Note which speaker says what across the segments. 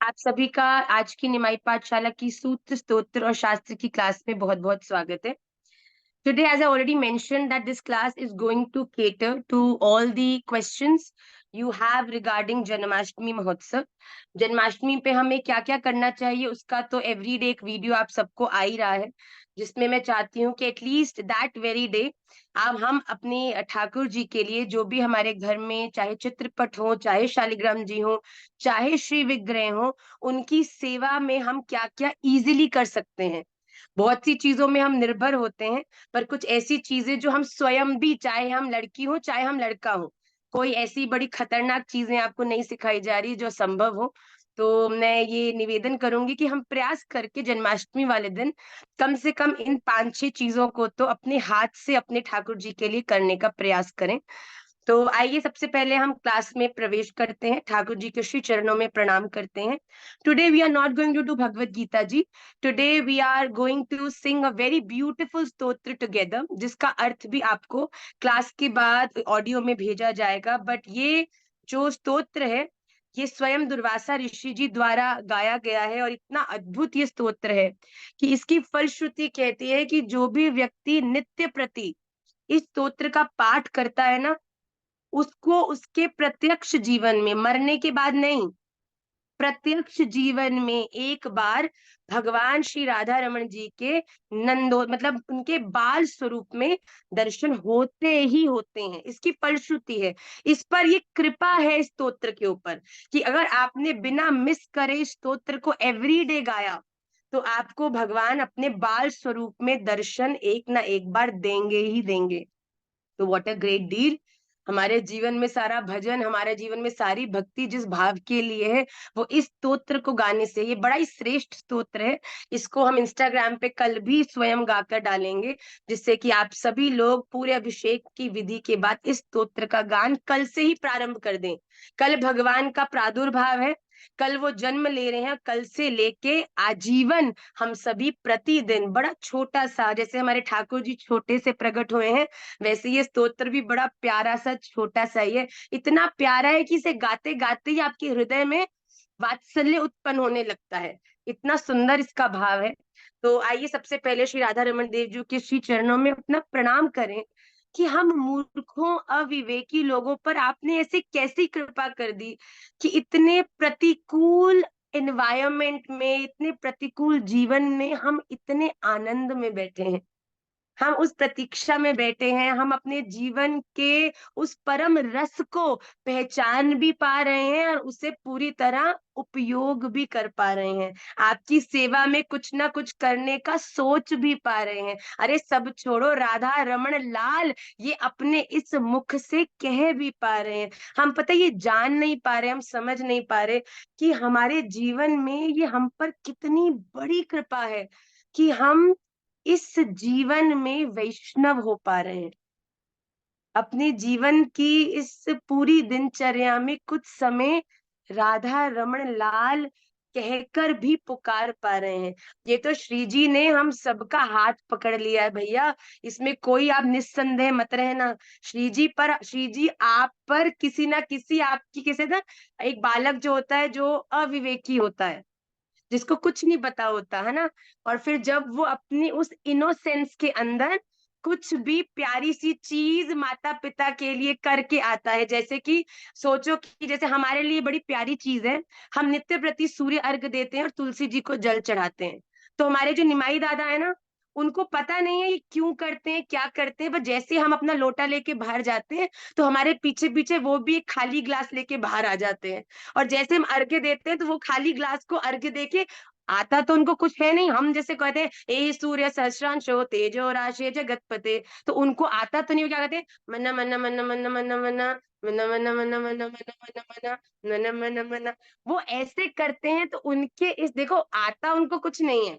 Speaker 1: आप सभी का आज की निमाई पाठशाला की सूत्र स्तोत्र और शास्त्र की क्लास में बहुत बहुत स्वागत है। Today, as I already mentioned, that this class is going to cater to all the questions you have regarding Janmashtami महोत्सव। जन्माष्टमी पे हमें क्या क्या करना चाहिए उसका तो एवरीडे एक वीडियो आप सबको आ ही रहा है, जिसमें मैं चाहती हूँ कि एटलीस्ट दैट वेरी डे अब हम अपने ठाकुर जी के लिए जो भी हमारे घर में चाहे चित्रपट हो, चाहे शालिग्राम जी हो, चाहे श्री विग्रह हो, उनकी सेवा में हम क्या क्या इजीली कर सकते हैं। बहुत सी चीजों में हम निर्भर होते हैं, पर कुछ ऐसी चीजें जो हम स्वयं भी, चाहे हम लड़की हो चाहे हम लड़का हो, कोई ऐसी बड़ी खतरनाक चीजें आपको नहीं सिखाई जा रही जो संभव हो। तो मैं ये निवेदन करूंगी कि हम प्रयास करके जन्माष्टमी वाले दिन कम से कम इन 5-6 चीजों को तो अपने हाथ से अपने ठाकुर जी के लिए करने का प्रयास करें। तो आइए सबसे पहले हम क्लास में प्रवेश करते हैं, ठाकुर जी के श्री चरणों में प्रणाम करते हैं। Today we are not going to do Bhagavad Gita ji. Today we are going to sing a very beautiful stotra together, जिसका अर्थ भी आपको क्लास के बाद ऑडियो में भेजा जाएगा। बट ये जो स्तोत्र है, ये स्वयं दुर्वासा ऋषि जी द्वारा गाया गया है और इतना अद्भुत ये स्तोत्र है कि इसकी फलश्रुति कहती है कि जो भी व्यक्ति नित्य प्रति इस स्तोत्र का पाठ करता है ना, उसको उसके प्रत्यक्ष जीवन में, मरने के बाद नहीं, प्रत्यक्ष जीवन में एक बार भगवान श्री राधा रमन जी के नंदो मतलब उनके बाल स्वरूप में दर्शन होते ही होते हैं। इसकी फलश्रुति है, इस पर ये कृपा है इस स्तोत्र के ऊपर कि अगर आपने बिना मिस करे इस स्तोत्र को एवरीडे गाया तो आपको भगवान अपने बाल स्वरूप में दर्शन एक ना एक बार देंगे ही देंगे। तो व्हाट अ ग्रेट डील। हमारे जीवन में सारा भजन, हमारे जीवन में सारी भक्ति जिस भाव के लिए है, वो इस स्तोत्र को गाने से। ये बड़ा ही श्रेष्ठ स्तोत्र है। इसको हम इंस्टाग्राम पे कल भी स्वयं गाकर डालेंगे, जिससे कि आप सभी लोग पूरे अभिषेक की विधि के बाद इस स्तोत्र का गान कल से ही प्रारंभ कर दें। कल भगवान का प्रादुर्भाव है, कल वो जन्म ले रहे हैं। कल से लेके आजीवन हम सभी प्रतिदिन बड़ा छोटा सा, जैसे हमारे ठाकुर जी छोटे से प्रकट हुए हैं, वैसे ये स्तोत्र भी बड़ा प्यारा सा छोटा सा ही है। इतना प्यारा है कि इसे गाते गाते ही आपके हृदय में वात्सल्य उत्पन्न होने लगता है। इतना सुंदर इसका भाव है। तो आइए सबसे पहले श्री राधा रमन देव जी के श्री चरणों में अपना प्रणाम करें कि हम मूर्खों अविवेकी लोगों पर आपने ऐसी कैसी कृपा कर दी कि इतने प्रतिकूल एनवायरमेंट में, इतने प्रतिकूल जीवन में हम इतने आनंद में बैठे हैं। हम उस प्रतीक्षा में बैठे हैं, हम अपने जीवन के उस परम रस को पहचान भी पा रहे हैं और उसे पूरी तरह उपयोग भी कर पा रहे हैं। आपकी सेवा में कुछ ना कुछ करने का सोच भी पा रहे हैं। अरे सब छोड़ो, राधा रमण लाल ये अपने इस मुख से कह भी पा रहे हैं। हम पता ये जान नहीं पा रहे, हम समझ नहीं पा रहे कि हमारे जीवन में ये हम पर कितनी बड़ी कृपा है कि हम इस जीवन में वैष्णव हो पा रहे हैं। अपने जीवन की इस पूरी दिनचर्या में कुछ समय राधा रमण लाल कहकर भी पुकार पा रहे हैं। ये तो श्री जी ने हम सबका हाथ पकड़ लिया है भैया, इसमें कोई आप निस्संदेह मत रहना। श्री जी आप पर किसी ना किसी, आपकी किसी ना, एक बालक जो होता है जो अविवेकी होता है, जिसको कुछ नहीं पता होता है ना, और फिर जब वो अपनी उस इनोसेंस के अंदर कुछ भी प्यारी सी चीज माता पिता के लिए करके आता है। जैसे कि सोचो कि जैसे हमारे लिए बड़ी प्यारी चीज है, हम नित्य प्रति सूर्य अर्घ देते हैं और तुलसी जी को जल चढ़ाते हैं। तो हमारे जो निमाई दादा है ना, उनको पता नहीं है ये क्यों करते हैं, क्या करते हैं, बस जैसे हम अपना लोटा लेके बाहर जाते हैं तो हमारे पीछे पीछे वो भी एक खाली ग्लास लेके बाहर आ जाते हैं। और जैसे हम अर्घ्य देते हैं तो वो खाली ग्लास को अर्घ्य देके, आता तो उनको कुछ है नहीं, हम जैसे कहते हैं ए सूर्य सहस्रांशो तेजो राशि जगतपते, तो उनको आता तो नहीं, वो क्या कहते हैं, मन्ना मन्ना मन्ना मन्ना मन्ना मन्ना मन्ना मन्ना मन्ना मन्ना मन्ना मन्ना मन्ना मन्ना मन्ना मन्ना, वो ऐसे करते हैं। तो उनके इस, देखो आता उनको कुछ नहीं है,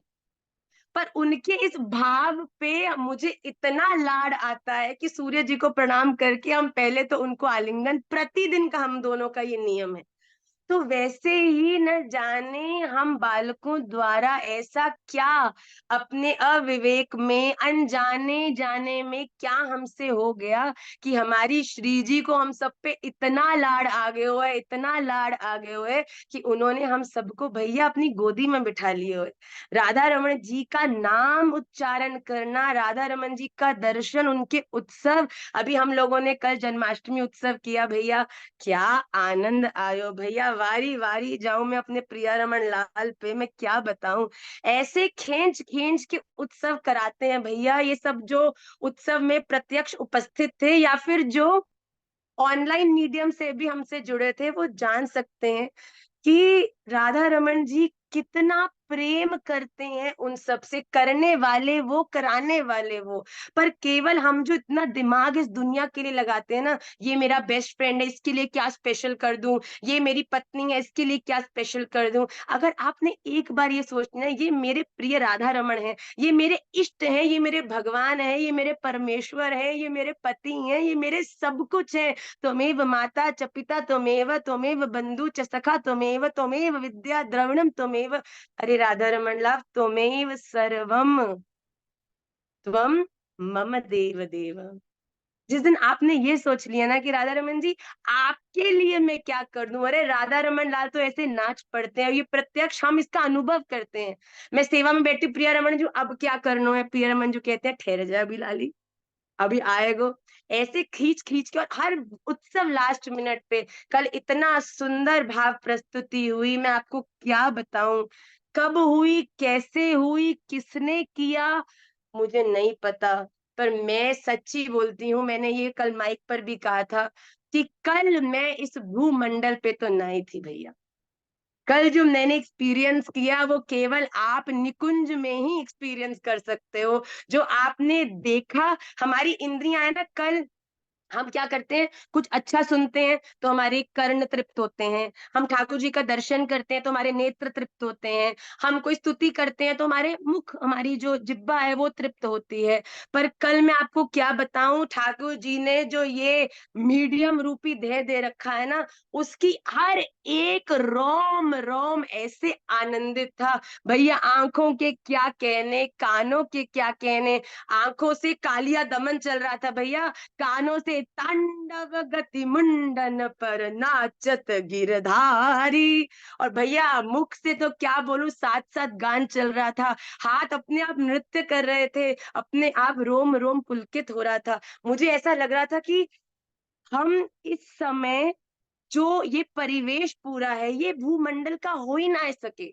Speaker 1: पर उनके इस भाव पे मुझे इतना लाड आता है कि सूर्य जी को प्रणाम करके हम पहले तो उनको आलिंगन, प्रतिदिन का हम दोनों का ये नियम है। तो वैसे ही न जाने हम बालकों द्वारा ऐसा क्या अपने अविवेक में, अनजाने जाने में क्या हमसे हो गया कि हमारी श्री जी को हम सब पे इतना लाड आ गए हुए, इतना लाड आ गए हुए कि उन्होंने हम सबको भैया अपनी गोदी में बिठा लिए हुए। राधा रमन जी का नाम उच्चारण करना, राधा रमन जी का दर्शन, उनके उत्सव, अभी हम लोगों ने कल जन्माष्टमी उत्सव किया भैया, क्या आनंद आयो भैया, वारी वारी जाऊं मैं अपने प्रिया रमन लाल पे, मैं क्या बताऊं। ऐसे खींच खींच के उत्सव कराते हैं भैया, ये सब जो उत्सव में प्रत्यक्ष उपस्थित थे या फिर जो ऑनलाइन मीडियम से भी हमसे जुड़े थे वो जान सकते हैं कि राधा रमन जी कितना प्रेम करते हैं उन सब से, करने वाले वो, कराने वाले वो। पर केवल हम जो इतना दिमाग इस दुनिया के लिए लगाते हैं ना, ये मेरा बेस्ट फ्रेंड है इसके लिए क्या स्पेशल कर दूं, ये मेरी पत्नी है इसके लिए क्या स्पेशल कर दूं। अगर आपने एक बार ये सोचना, ये मेरे प्रिय राधा रमन है, ये मेरे इष्ट हैं, ये मेरे भगवान है, ये मेरे परमेश्वर है, ये मेरे पति हैं, ये मेरे सब कुछ है। त्वमेव माता च पिता त्वमेव, त्वमेव बंधु च सखा त्वमेव, त्वमेव विद्या द्रविणम त्वमेव। अरे राधा रमन लाल, त्वमेव सर्वम, त्वम मम देव देव। जिस दिन आपने ये सोच लिया ना कि राधा रमन जी आपके लिए मैं क्या कर दूं, अरे राधा रमन लाल तो ऐसे नाच पड़ते हैं, ये प्रत्यक्ष हम इसका अनुभव करते हैं। मैं सेवा में बैठी, प्रिया रमन जी अब क्या करना है, प्रिया रमन जी कहते हैं ठहर जा अभी लाली, अभी आएगो। ऐसे खींच खींच के, और हर उत्सव लास्ट मिनट पे, कल इतना सुंदर भाव प्रस्तुति हुई, मैं आपको क्या बताऊं, कब हुई, कैसे हुई, किसने किया, मुझे नहीं पता। पर मैं सच्ची बोलती हूँ, मैंने ये कल माइक पर भी कहा था कि कल मैं इस भूमंडल पे तो नहीं थी भैया। कल जो मैंने एक्सपीरियंस किया वो केवल आप निकुंज में ही एक्सपीरियंस कर सकते हो। जो आपने देखा, हमारी इंद्रियां है ना, कल हम क्या करते हैं, कुछ अच्छा सुनते हैं तो हमारे कर्ण तृप्त होते हैं, हम ठाकुर जी का दर्शन करते हैं तो हमारे नेत्र तृप्त होते हैं, हम कोई स्तुति करते हैं तो हमारे मुख, हमारी जो जिह्वा है वो तृप्त होती है। पर कल मैं आपको क्या बताऊं, ठाकुर जी ने जो ये मीडियम रूपी देह दे रखा है ना, उसकी हर एक रोम रोम ऐसे आनंदित था भैया। आंखों के क्या कहने, कानों के क्या कहने, आंखों से कालिया दमन चल रहा था भैया, कानों से तांडव गति मुंडन पर नाचत गिरधारी, और भैया मुख से तो क्या बोलूं, साथ साथ गान चल रहा था, हाथ अपने आप नृत्य कर रहे थे, अपने आप रोम रोम पुलकित हो रहा था। मुझे ऐसा लग रहा था कि हम इस समय जो ये परिवेश पूरा है ये भूमंडल का हो ही ना सके।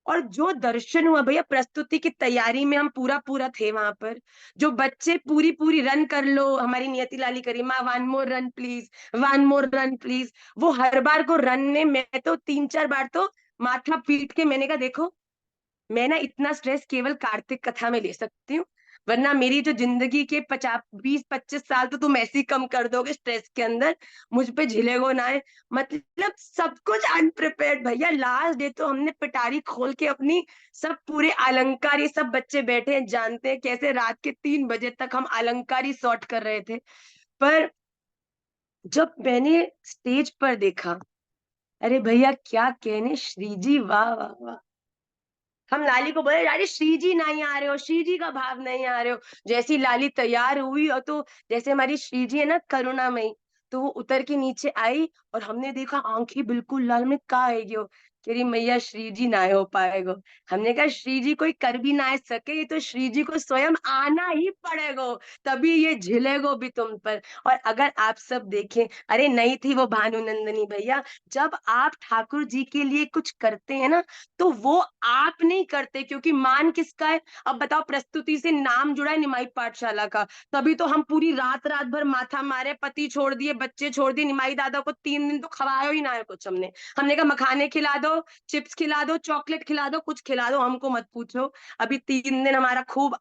Speaker 1: और जो दर्शन हुआ भैया, प्रस्तुति की तैयारी में हम पूरा पूरा थे वहां पर, जो बच्चे पूरी पूरी रन कर लो, हमारी नियति लाली करी, माँ one more run please, one more run please, वो हर बार को रन में मैं तो 3-4 बार तो माथा पीट के मैंने कहा देखो, मैं ना इतना स्ट्रेस केवल कार्तिक कथा में ले सकती हूँ, वरना मेरी जो जिंदगी के 50-20-25 साल तो तुम ऐसे ही कम कर दोगे स्ट्रेस के अंदर, मुझ पे झिलेगो ना है। मतलब सब कुछ अनप्रिपेयर्ड भैया, लास्ट डे तो हमने पिटारी खोल के अपनी सब पूरे अलंकार, ये सब बच्चे बैठे हैं जानते हैं कैसे रात के 3 बजे तक हम अलंकारी सॉर्ट कर रहे थे। पर जब मैंने स्टेज पर देखा, अरे भैया क्या कहने, श्री जी वाह वाह वाह। हम लाली को बोले लाली श्री जी नहीं आ रहे हो, श्री जी का भाव नहीं आ रहे हो। जैसी लाली तैयार हुई, और तो जैसे हमारी श्री जी है ना करुणामयी, तो वो उतर के नीचे आई और हमने देखा आंखें बिल्कुल लाल में, का है यो, कह रही मैया श्री जी ना हो पाएगो। हमने कहा श्री जी कोई कर भी ना सके, ये तो श्री जी को स्वयं आना ही पड़ेगो, तभी ये झिलेगो भी तुम पर। और अगर आप सब देखें, अरे नहीं थी वो भानुनंदनी भैया, जब आप ठाकुर जी के लिए कुछ करते हैं ना, तो वो आप नहीं करते, क्योंकि मान किसका है। अब बताओ, प्रस्तुति से नाम जुड़ा है निमाई पाठशाला का, तभी तो हम पूरी रात रात भर माथा मारे, पति छोड़ दिए, बच्चे छोड़ दिए, निमाई दादा को 3 दिन तो खवाया ही ना है कुछ। हमने हमने कहा मखाने खिला दो, चिप्स खिला दो, चॉकलेट खिला दो, कुछ खिला दो, हमको मत पूछो। अभी 3 दिन हमारा खूब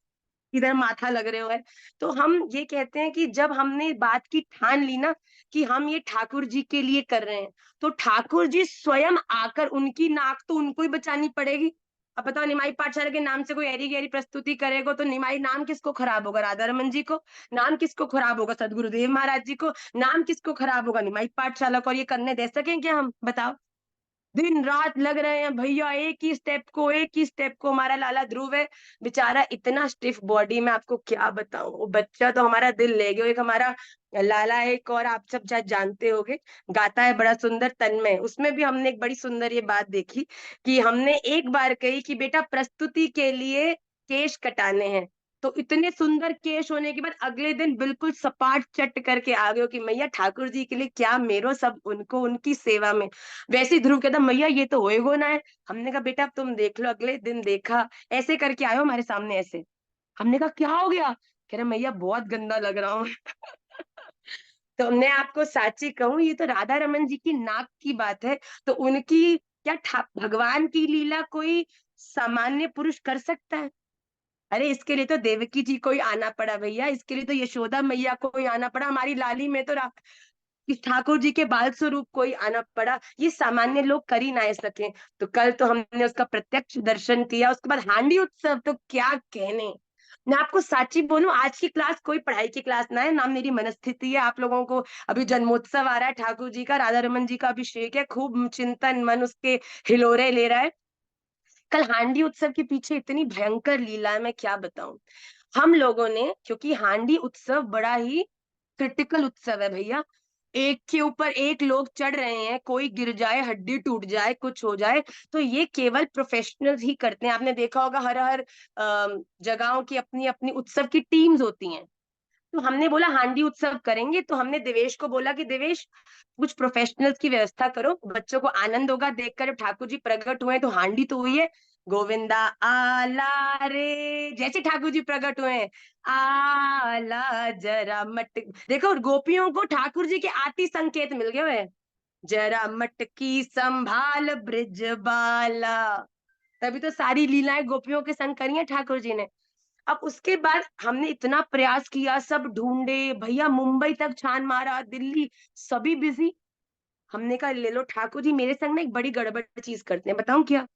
Speaker 1: इधर माथा लग रहे हो है। तो हम ये कहते हैं कि जब हमने बात की ठान ली ना कि हम ये ठाकुर जी के लिए कर रहे हैं, तो ठाकुर जी स्वयं आकर, उनकी नाक तो उनको ही बचानी पड़ेगी। अब बताओ, निमाई पाठशाला के नाम से कोई ऐरी गहरी प्रस्तुति करेगा तो निमाई नाम किसको खराब होगा, राधा रमन जी को, नाम किसको खराब होगा, सदगुरुदेव महाराज जी को, नाम किसको खराब होगा, निमाई पाठशाला को। और ये करने दे सकें क्या हम, बताओ। दिन रात लग रहे हैं भैया, एक ही स्टेप को। हमारा लाला ध्रुव है बेचारा, इतना स्टिफ बॉडी में, आपको क्या बताऊं। वो बच्चा तो हमारा दिल ले गया। एक हमारा लाला है, एक और आप सब शायद जानते होंगे, गाता है बड़ा सुंदर, तन्मय। उसमें भी हमने एक बड़ी सुंदर ये बात देखी कि हमने एक बार कही कि बेटा प्रस्तुति के लिए केश कटाने हैं, तो इतने सुंदर केश होने के बाद अगले दिन बिल्कुल सपाट चट करके आ गए हो कि मैया ठाकुर जी के लिए क्या मेरो, सब उनको उनकी सेवा में। वैसे ही ध्रुव कहता मैया ये तो होएगो ना है। हमने कहा बेटा अब तुम देख लो। अगले दिन देखा, ऐसे करके आयो हमारे सामने ऐसे। हमने कहा क्या हो गया? कह रहे मैया बहुत गंदा लग रहा हूँ। तो मैं आपको साची कहूँ, ये तो राधा रमन जी की नाक की बात है। तो उनकी क्या भगवान की लीला कोई सामान्य पुरुष कर सकता है? अरे इसके लिए तो देवकी जी को ही आना पड़ा भैया, इसके लिए तो यशोदा मैया को ही आना पड़ा, हमारी लाली में तो कि ठाकुर जी के बाल स्वरूप को ही आना पड़ा। ये सामान्य लोग कर ही ना सके। तो कल तो हमने उसका प्रत्यक्ष दर्शन किया। उसके बाद हांडी उत्सव तो क्या कहने। मैं आपको साची बोलूं, आज की क्लास कोई पढ़ाई की क्लास ना है ना, मेरी मनस्थिति है आप लोगों को। अभी जन्मोत्सव आ रहा है ठाकुर जी का, राधा रमन जी का अभिषेक है, खूब चिंतन मन उसके हिलोरे ले रहा है। कल हांडी उत्सव के पीछे इतनी भयंकर लीला है, मैं क्या बताऊं। हम लोगों ने, क्योंकि हांडी उत्सव बड़ा ही क्रिटिकल उत्सव है भैया, एक के ऊपर एक लोग चढ़ रहे हैं, कोई गिर जाए, हड्डी टूट जाए, कुछ हो जाए, तो ये केवल प्रोफेशनल्स ही करते हैं। आपने देखा होगा हर हर जगहों की अपनी अपनी उत्सव की टीम्स होती हैं। तो हमने बोला हांडी उत्सव करेंगे, तो हमने देवेश को बोला कि देवेश कुछ प्रोफेशनल्स की व्यवस्था करो, बच्चों को आनंद होगा देखकर। जब ठाकुर जी प्रकट हुए तो हांडी तो हुई है, गोविंदा आला रे, जैसे ठाकुर जी प्रकट हुए हैं, आला जरा मट, देखो गोपियों को ठाकुर जी के आती संकेत मिल गए हुए हैं। जरा मटकी संभाल ब्रिज बाला, तभी तो सारी लीलाएं गोपियों के संग करी है ठाकुर जी ने। अब उसके बाद हमने इतना प्रयास किया, सब ढूंढे भैया, मुंबई तक छान मारा, दिल्ली, सभी बिजी। हमने कहा ले लो ठाकुर जी मेरे संग ना एक बड़ी गड़बड़ चीज करते हैं, बताऊं क्या?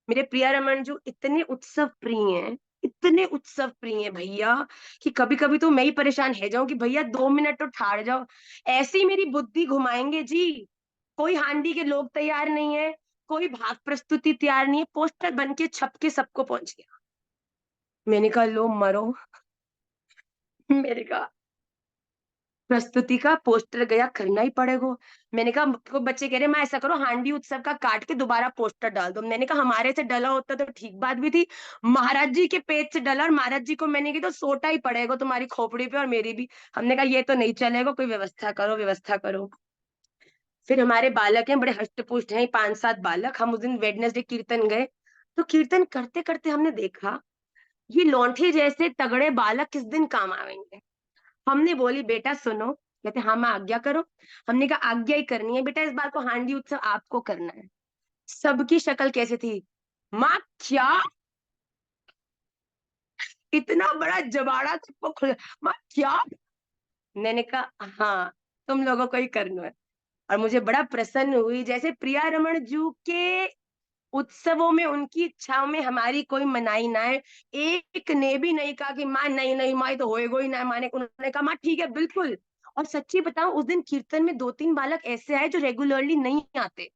Speaker 1: मेरे प्रिया रमन जो इतने उत्सव प्रिय हैं, इतने उत्सव प्रिय हैं भैया, कि कभी कभी तो मैं ही परेशान है जाऊं कि भैया 2 मिनट तो ठहर जाओ। ऐसी मेरी बुद्धि घुमाएंगे जी। कोई हांडी के लोग तैयार नहीं है, कोई भाग प्रस्तुति तैयार नहीं है, पोस्टर बन के छप के सबको पहुंच गया। मैंने कहा लो मरो। मेरे कहा प्रस्तुति का पोस्टर गया, करना ही पड़ेगा। मैंने कहा तो बच्चे कह रहे मैं ऐसा करो हांडी उत्सव का काट के दोबारा पोस्टर डाल दो। मैंने कहा हमारे से डला होता तो ठीक बात भी थी, महाराज जी के पेज से डला, और महाराज जी को मैंने की तो सोटा ही पड़ेगा तुम्हारी खोपड़ी पे और मेरी भी। हमने कहा ये तो नहीं चलेगा, कोई व्यवस्था करो, व्यवस्था करो। फिर हमारे बालक हैं बड़े हष्ट पुष्ट हैं, 5-7 बालक। हम उस दिन वेडनेसडे कीर्तन गए, तो कीर्तन करते करते हमने देखा ये लौंठे जैसे तगड़े बालक किस दिन काम आएंगे। हमने बोली बेटा सुनो, कहते हाँ माँ आज्ञा करो। हमने कहा आज्ञा ही करनी है बेटा, इस बार को हांडी उत्सव आपको करना है। सबकी शक्ल कैसे थी, माँ क्या, इतना बड़ा जबाड़ा सबको खुल, माँ क्या। मैंने कहा हाँ तुम लोगों को ही करना है। और मुझे बड़ा प्रसन्न हुई, जैसे प्रिया रमन जू के उत्सवों में उनकी इच्छाओं में हमारी कोई मनाही ना है। एक ने भी नहीं कहा कि माँ नहीं नहीं माँ ये तो होएगा ही ना, माने उन्होंने कहा माँ ठीक है बिल्कुल। और सच्ची बताऊं उस दिन कीर्तन में 2-3 बालक ऐसे आए जो रेगुलरली नहीं आते,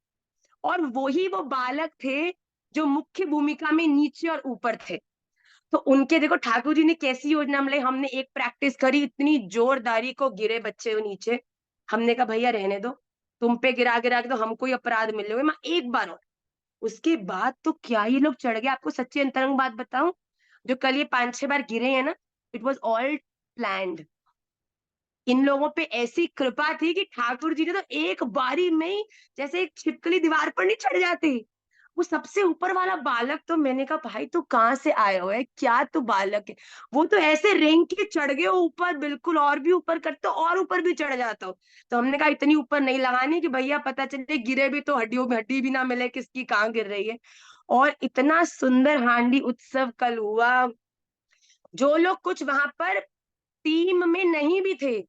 Speaker 1: और वो बालक थे जो मुख्य भूमिका में नीचे और ऊपर थे। तो उनके देखो ठाकुर जी ने कैसी योजना बनाई। हमने एक प्रैक्टिस करी इतनी जोरदारी को, गिरे बच्चे वो नीचे। हमने कहा भैया रहने दो, तुम पे गिरा गिरा के तो हमको ही अपराध मिल रहे, माँ एक बार और। उसके बाद तो क्या ये लोग चढ़ गए, आपको सच्ची अंतरंग बात बताऊं, जो कल ये 5-6 बार गिरे हैं ना, इट वॉज ऑल प्लैंड। इन लोगों पे ऐसी कृपा थी कि ठाकुर जी ने तो एक बारी में ही, जैसे एक छिपकली दीवार पर नहीं चढ़ जाती, वो सबसे ऊपर वाला बालक, तो मैंने कहा भाई तू कहाँ से आया हुआ है, क्या तू बालक है। वो तो ऐसे रेंग के चढ़ गए ऊपर बिल्कुल, और भी ऊपर करते और ऊपर भी चढ़ जाता हो। तो हमने कहा इतनी ऊपर नहीं लगानी कि भैया पता चले गिरे भी तो हड्डियों में हड्डी भी ना मिले किसकी कहाँ गिर रही है। और इतना सुंदर हांडी उत्सव कल हुआ। जो लोग कुछ वहां पर टीम में नहीं भी थे,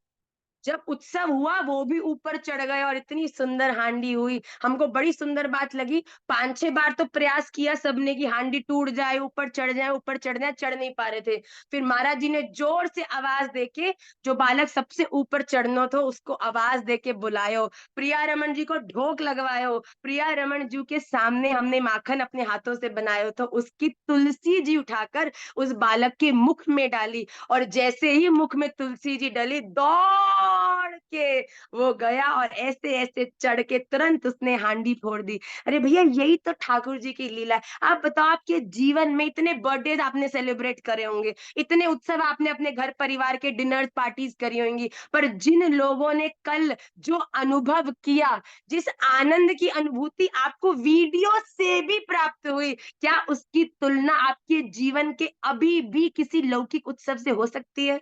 Speaker 1: जब उत्सव हुआ वो भी ऊपर चढ़ गए और इतनी सुंदर हांडी हुई, हमको बड़ी सुंदर बात लगी। 5-6 बार तो प्रयास किया सबने कि हांडी टूट जाए, ऊपर चढ़ जाए, ऊपर चढ़ जाए, चढ़ नहीं पा रहे थे। फिर महाराज जी ने जोर से आवाज देके, जो बालक सबसे ऊपर चढ़ना था उसको आवाज देके बुलायो, प्रिया रमन जी को ढोक लगवायो। प्रिया रमन जी के सामने हमने माखन अपने हाथों से बनायो तो उसकी तुलसी जी उठाकर उस बालक के मुख में डाली, और जैसे ही मुख में तुलसी जी डली, दौड़ के वो गया और ऐसे ऐसे चढ़ के तुरंत उसने हांडी फोड़ दी। अरे भैया, यही तो ठाकुर जी की लीला है। आप बताओ, आपके जीवन में इतने बर्थडे आपने सेलिब्रेट करे होंगे, इतने उत्सव आपने अपने घर परिवार के डिनर पार्टीज करी होंगी, पर जिन लोगों ने कल जो अनुभव किया, जिस आनंद की अनुभूति आपको वीडियो से भी प्राप्त हुई, क्या उसकी तुलना आपके जीवन के अभी भी किसी लौकिक उत्सव से हो सकती है?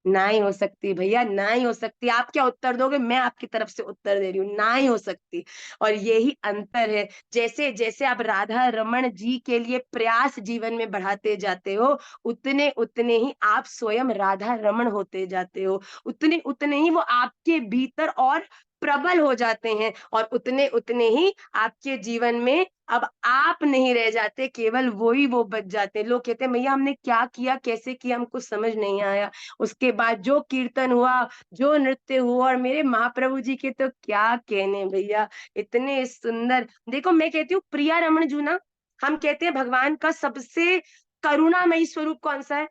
Speaker 1: ना ही हो सकती भैया, ना ही हो सकती। आप क्या उत्तर दोगे? मैं आपकी तरफ से उत्तर दे रही हूँ, ना ही हो सकती। और यही अंतर है, जैसे जैसे आप राधा रमन जी के लिए प्रयास जीवन में बढ़ाते जाते हो, उतने उतने ही आप स्वयं राधा रमन होते जाते हो, उतने उतने ही वो आपके भीतर और प्रबल हो जाते हैं, और उतने उतने ही आपके जीवन में अब आप नहीं रह जाते, केवल वो ही वो बच जाते हैं। लोग कहते हैं भैया हमने क्या किया, कैसे किया, हमको समझ नहीं आया। उसके बाद जो कीर्तन हुआ, जो नृत्य हुआ, और मेरे महाप्रभु जी के तो क्या कहने भैया, इतने सुंदर। देखो, मैं कहती हूँ प्रिया रमन जू ना, हम कहते हैं भगवान का सबसे करुणामयी स्वरूप कौन सा है?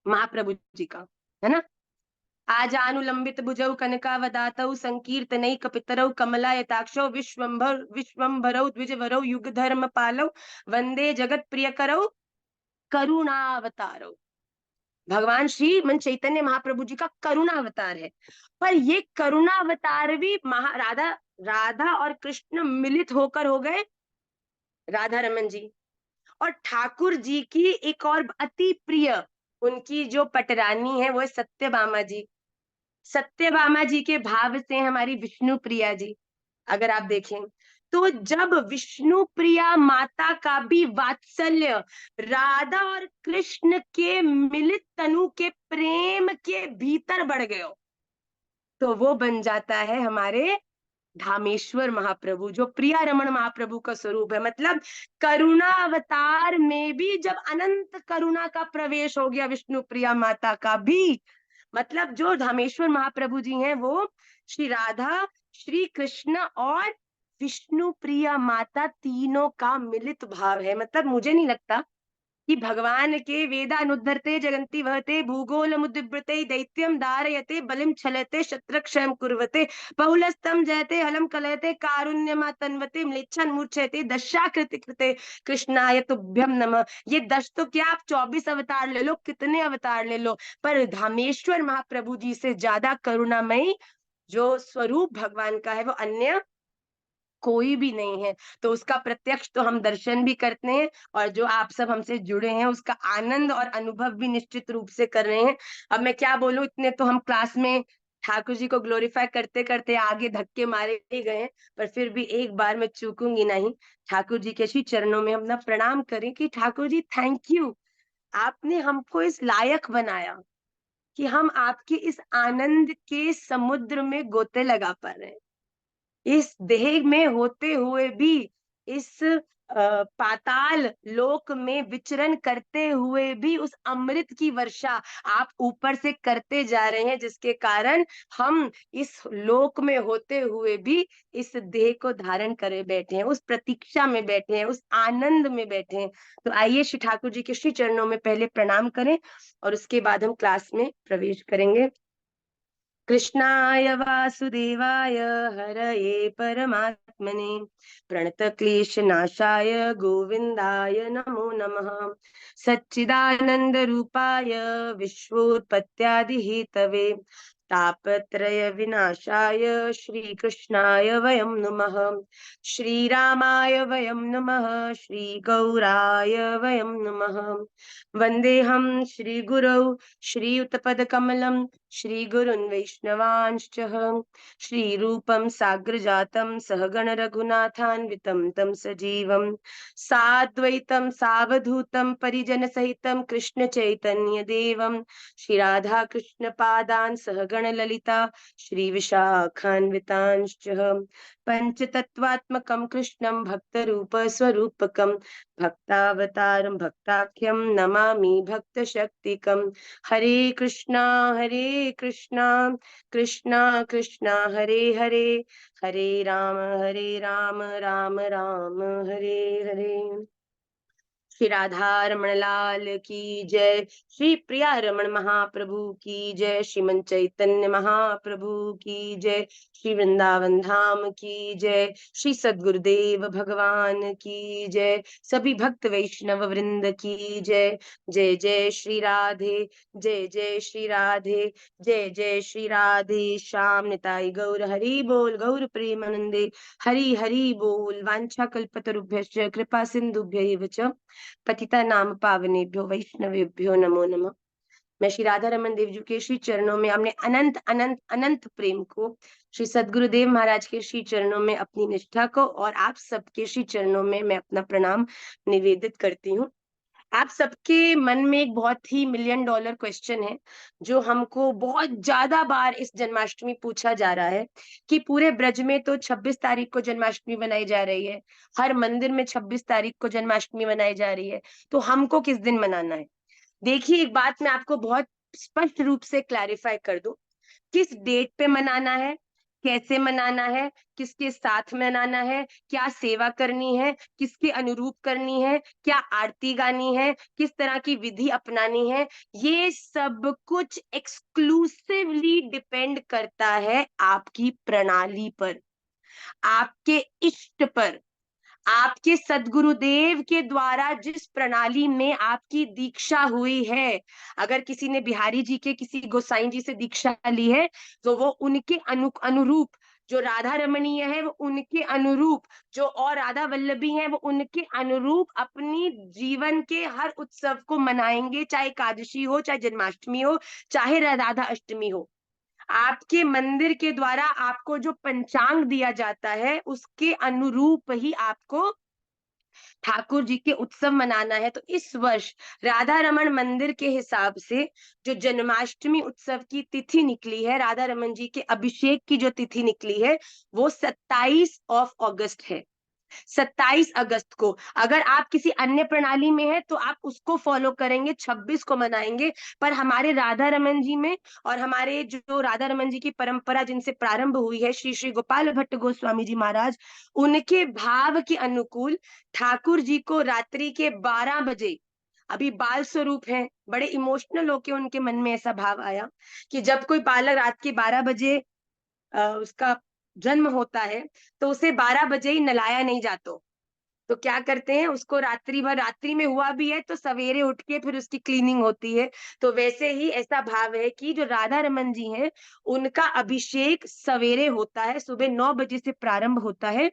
Speaker 1: महाप्रभु जी का, है ना। आजानुलंबित भुजौ कनकावदातौ संकीर्तनैक पितरौ कमलायताक्षौ विश्वम्भरौ द्विजवरौ युगधर्म पालौ वंदे जगत प्रियकरौ करुणावतारौ। भगवान श्री मन चैतन्य महाप्रभु जी का करुणा अवतार है। पर ये करुणा अवतार भी राधा राधा और कृष्ण मिलित होकर हो गए राधा रमन जी। और ठाकुर जी की एक और अति प्रिय उनकी जो पटरानी है वो है सत्यभामा जी। सत्यभामा जी के भाव से हमारी विष्णु प्रिया जी, अगर आप देखें तो जब विष्णु प्रिया माता का भी वात्सल्य राधा और कृष्ण के मिलित तनु के प्रेम के भीतर बढ़ गयो, तो वो बन जाता है हमारे धामेश्वर महाप्रभु, जो प्रिया रमन महाप्रभु का स्वरूप है। मतलब करुणा अवतार में भी जब अनंत करुणा का प्रवेश हो गया विष्णु प्रिया माता का भी, मतलब जो धामेश्वर महाप्रभु जी हैं वो श्री राधा, श्री कृष्ण और विष्णु प्रिया माता तीनों का मिलित भाव है। मतलब मुझे नहीं लगता कि भगवान के वेदानुद्धरते जगन्ति वहते भूगोल मुद्रिते दैत्यम धारयते बलिम छलते शत्रक्षयम कुर्वते बहुलस्तम जयते हलम कलयते कारुण्यमा तन्वते म्लेच्छन मूर्छयते दशाकृति कृते कृष्णाय तुभ्यम नमः। ये 10 तो क्या, आप 24 अवतार ले लो, कितने अवतार ले लो, पर धामेश्वर महाप्रभु जी से ज्यादा करुणामयी जो स्वरूप भगवान का है वो अन्य कोई भी नहीं है। तो उसका प्रत्यक्ष तो हम दर्शन भी करते हैं, और जो आप सब हमसे जुड़े हैं उसका आनंद और अनुभव भी निश्चित रूप से कर रहे हैं। अब मैं क्या बोलूं, इतने तो हम क्लास में ठाकुर जी को ग्लोरीफाई करते करते आगे धक्के मारे ही गए, पर फिर भी एक बार मैं चूकूंगी नहीं, ठाकुर जी के श्री चरणों में हम ना प्रणाम करें कि ठाकुर जी थैंक यू, आपने हमको इस लायक बनाया कि हम आपके इस आनंद के समुद्र में गोते लगा पा रहे हैं। इस देह में होते हुए भी, इस पाताल लोक में विचरण करते हुए भी उस अमृत की वर्षा आप ऊपर से करते जा रहे हैं, जिसके कारण हम इस लोक में होते हुए भी इस देह को धारण करे बैठे हैं, उस प्रतीक्षा में बैठे हैं, उस आनंद में बैठे हैं। तो आइए श्री ठाकुर जी के श्री चरणों में पहले प्रणाम करें और उसके बाद हम क्लास में प्रवेश करेंगे। कृष्णाय वासुदेवाय हरये परमात्मने प्रणतक्लेशनाशाय गोविन्दाय नमो नमः। सच्चिदानंद रूपाय विश्वोत्पत्त्यादिहेतवे तापत्रय विनाशाय श्रीकृष्णाय वयं नमः। श्रीरामाय वयं नमः, श्रीगौराय वयं नमः। वन्देऽहं श्रीगुरौ श्रीयुतपदकमलं श्रीगुरुन् वैष्णवांश्च श्रीरूपं साग्रजातं सहगण रघुनाथान्वितं तं सजीवं साद्वैतं सावधूतं परिजन सहितं कृष्ण चैतन्य देवं श्री राधा कृष्ण पादान् सहगण ललिता श्री विशाखान्वितांश्च पंचतत्वात्मकं कृष्णं भक्तरूप स्वरूपकं भक्तावतारं भक्ताख्यं नमामि भक्तशक्तिकं हरे कृष्णा कृष्णा कृष्णा हरे हरे हरे राम राम राम हरे हरे। श्री राधा रमण लाल की जय, श्री प्रिया रमण महाप्रभु की जय, श्रीमन चैतन्य महाप्रभु की जय, श्री वृंदावन धाम की जय, श्री सद्गुरुदेव भगवान की जय, सभी भक्त वैष्णव वृंद की जय। जय जय श्री राधे, जय जय श्री राधे, जय जय श्री राधे श्याम निताई गौर हरि बोल, गौर प्रेमानंदे हरि हरि बोल। वांछा कल्पतरुभ्यश्च कृपा सिंधुभ्यैव च पतिता नाम पावनेभ्यो वैष्णवेभ्यो नमो नमः। मैं श्री राधा रमन देव जी के श्री चरणों में अपने अनंत अनंत अनंत प्रेम को, श्री सदगुरुदेव महाराज के श्री चरणों में अपनी निष्ठा को, और आप सबके श्री चरणों में मैं अपना प्रणाम निवेदित करती हूँ। आप सबके मन में एक बहुत ही मिलियन डॉलर क्वेश्चन है, जो हमको बहुत ज्यादा बार इस जन्माष्टमी पूछा जा रहा है कि पूरे ब्रज में तो 26 तारीख को जन्माष्टमी मनाई जा रही है, हर मंदिर में 26 तारीख को जन्माष्टमी मनाई जा रही है, तो हमको किस दिन मनाना है। देखिए, एक बात मैं आपको बहुत स्पष्ट रूप से क्लैरिफाई कर दूं, किस डेट पे मनाना है, कैसे मनाना है, किसके साथ मनाना है, क्या सेवा करनी है, किसके अनुरूप करनी है, क्या आरती गानी है, किस तरह की विधि अपनानी है, ये सब कुछ एक्सक्लूसिवली डिपेंड करता है आपकी प्रणाली पर, आपके इष्ट पर, आपके सदगुरुदेव के द्वारा जिस प्रणाली में आपकी दीक्षा हुई है। अगर किसी ने बिहारी जी के किसी गोसाई जी से दीक्षा ली है, तो वो उनके अनुरूप, जो राधा रमणीय है वो उनके अनुरूप, जो और राधा वल्लभी है वो उनके अनुरूप अपनी जीवन के हर उत्सव को मनाएंगे, चाहे एकादशी हो, चाहे जन्माष्टमी हो, चाहे राधा अष्टमी हो। आपके मंदिर के द्वारा आपको जो पंचांग दिया जाता है, उसके अनुरूप ही आपको ठाकुर जी के उत्सव मनाना है। तो इस वर्ष राधा रमन मंदिर के हिसाब से जो जन्माष्टमी उत्सव की तिथि निकली है, राधा रमन जी के अभिषेक की जो तिथि निकली है, वो 27 ऑफ अगस्त है। 27 अगस्त को। अगर आप किसी अन्य प्रणाली में है तो आप उसको फॉलो करेंगे, 26 को मनाएंगे। पर हमारे राधा रमन जी में, और हमारे जो राधा रमन जी की परंपरा जिनसे प्रारंभ हुई है, श्री श्री गोपाल भट्ट गोस्वामी जी महाराज, उनके भाव के अनुकूल ठाकुर जी को रात्रि के 12 बजे, अभी बाल स्वरूप है, बड़े इमोशनल होके उनके मन में ऐसा भाव आया कि जब कोई बालक रात के 12 बजे उसका जन्म होता है, तो उसे 12 बजे ही नलाया नहीं जाता। तो क्या करते हैं, उसको रात्रि भर, रात्रि में हुआ भी है तो सवेरे उठ के फिर उसकी क्लीनिंग होती है। तो वैसे ही ऐसा भाव है कि जो राधा रमन जी हैं, उनका अभिषेक सवेरे होता है, सुबह 9 बजे से प्रारंभ होता है,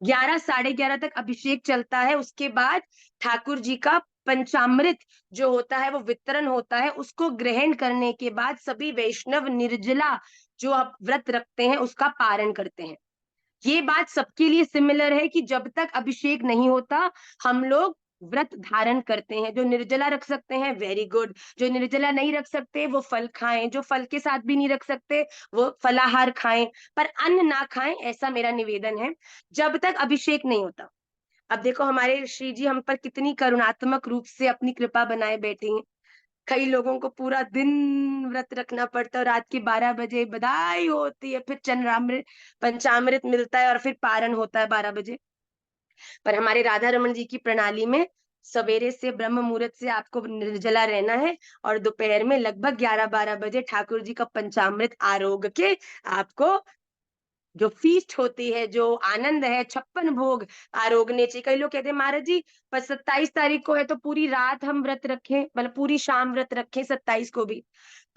Speaker 1: 11 साढ़े 11 तक अभिषेक चलता है। उसके बाद ठाकुर जी का पंचामृत जो होता है वो वितरण होता है। उसको ग्रहण करने के बाद सभी वैष्णव निर्जला जो आप व्रत रखते हैं उसका पारण करते हैं। ये बात सबके लिए सिमिलर है कि जब तक अभिषेक नहीं होता हम लोग व्रत धारण करते हैं। जो निर्जला रख सकते हैं वेरी गुड, जो निर्जला नहीं रख सकते वो फल खाएं, जो फल के साथ भी नहीं रख सकते वो फलाहार खाएं, पर अन्न ना खाएं, ऐसा मेरा निवेदन है जब तक अभिषेक नहीं होता। अब देखो हमारे श्री जी हम पर कितनी करुणात्मक रूप से अपनी कृपा बनाए बैठे हैं। कई लोगों को पूरा दिन व्रत रखना पड़ता है, रात के 12 बजे बधाई होती है, फिर चंद्रामृत पंचामृत मिलता है और फिर पारण होता है 12 बजे। पर हमारे राधा रमन जी की प्रणाली में सवेरे से ब्रह्म मुहूर्त से आपको निर्जला रहना है, और दोपहर में लगभग 11-12 बजे ठाकुर जी का पंचामृत आरोग के आपको जो फीस्ट होती है, जो आनंद है, 56 भोग आरोगने चाहिए। कई लोग कहते हैं महाराज जी पर 27 तारीख को है तो पूरी रात हम व्रत रखें, मतलब पूरी शाम व्रत रखें 27 को भी।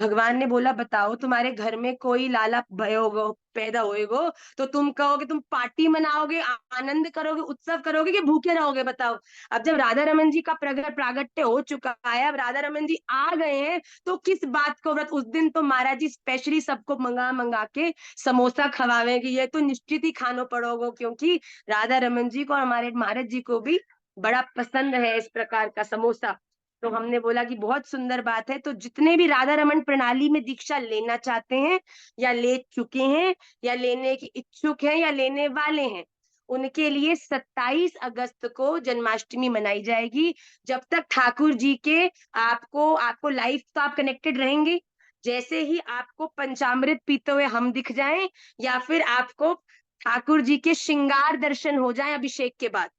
Speaker 1: भगवान ने बोला बताओ तुम्हारे घर में कोई लाला भयो पैदा होएगो तो तुम कहोगे, तुम पार्टी मनाओगे, आनंद करोगे, उत्सव करोगे कि भूखे रहोगे बताओ। अब जब राधा रमन जी का प्रागट्य हो चुका है, अब राधा रमन जी आ गए हैं, तो किस बात को व्रत। उस दिन तो महाराज जी स्पेशली सबको मंगा मंगा के समोसा खवावेंगे, ये तो निश्चित ही खानो पड़ोगो, क्योंकि राधा रमन जी को और हमारे महाराज जी को भी बड़ा पसंद है इस प्रकार का समोसा। तो हमने बोला कि बहुत सुंदर बात है, तो जितने भी राधा रमन प्रणाली में दीक्षा लेना चाहते हैं या ले चुके हैं या लेने की इच्छुक हैं या लेने वाले हैं, उनके लिए 27 अगस्त को जन्माष्टमी मनाई जाएगी। जब तक ठाकुर जी के आपको आपको लाइफ तो आप कनेक्टेड रहेंगे, जैसे ही आपको पंचामृत पीते हुए हम दिख जाएं या फिर आपको ठाकुर जी के श्रृंगार दर्शन हो जाएं अभिषेक के बाद,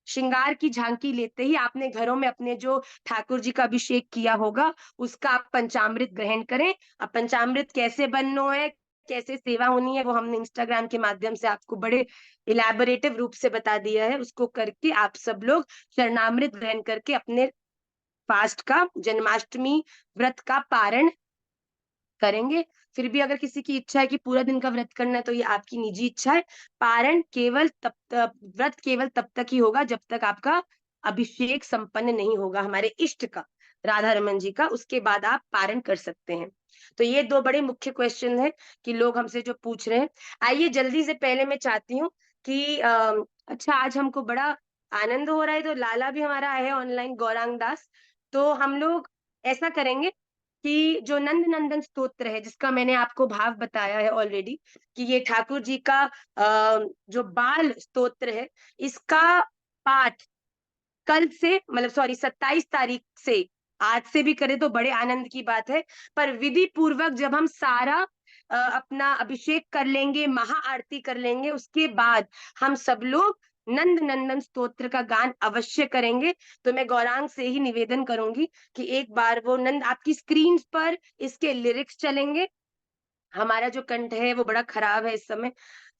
Speaker 1: श्रृंगार की झांकी लेते ही आपने घरों में अपने जो ठाकुर जी का अभिषेक किया होगा उसका आप पंचामृत ग्रहण करें। अब पंचामृत कैसे बनना है, कैसे सेवा होनी है, वो हमने इंस्टाग्राम के माध्यम से आपको बड़े इलेबोरेटिव रूप से बता दिया है। उसको करके आप सब लोग चरणामृत ग्रहण करके अपने फास्ट का, जन्माष्टमी व्रत का पारण करेंगे। फिर भी अगर किसी की इच्छा है कि पूरा दिन का व्रत करना है तो ये आपकी निजी इच्छा है। पारण केवल व्रत केवल तब तक ही होगा जब तक आपका अभिषेक संपन्न नहीं होगा हमारे इष्ट का, राधा रमन जी का, उसके बाद आप पारण कर सकते हैं। तो ये दो बड़े मुख्य क्वेश्चन है कि लोग हमसे जो पूछ रहे हैं। आइए जल्दी से, पहले मैं चाहती हूँ कि अच्छा आज हमको बड़ा आनंद हो रहा है, तो लाला भी हमारा है ऑनलाइन, गौरांग दास। तो हम लोग ऐसा करेंगे कि जो नंद नंदन स्तोत्र है जिसका मैंने आपको भाव बताया है ऑलरेडी, कि ये ठाकुर जी का जो बाल स्तोत्र है, इसका पाठ कल से, मतलब सॉरी 27 तारीख से, आज से भी करें तो बड़े आनंद की बात है। पर विधि पूर्वक जब हम सारा अपना अभिषेक कर लेंगे, महाआरती कर लेंगे, उसके बाद हम सब लोग नंद नंदन स्तोत्र का गान अवश्य करेंगे। तो मैं गौरांग से ही निवेदन करूंगी कि एक बार वो नंद आपकी स्क्रीन पर इसके लिरिक्स चलेंगे। हमारा जो कंठ है वो बड़ा खराब है इस समय,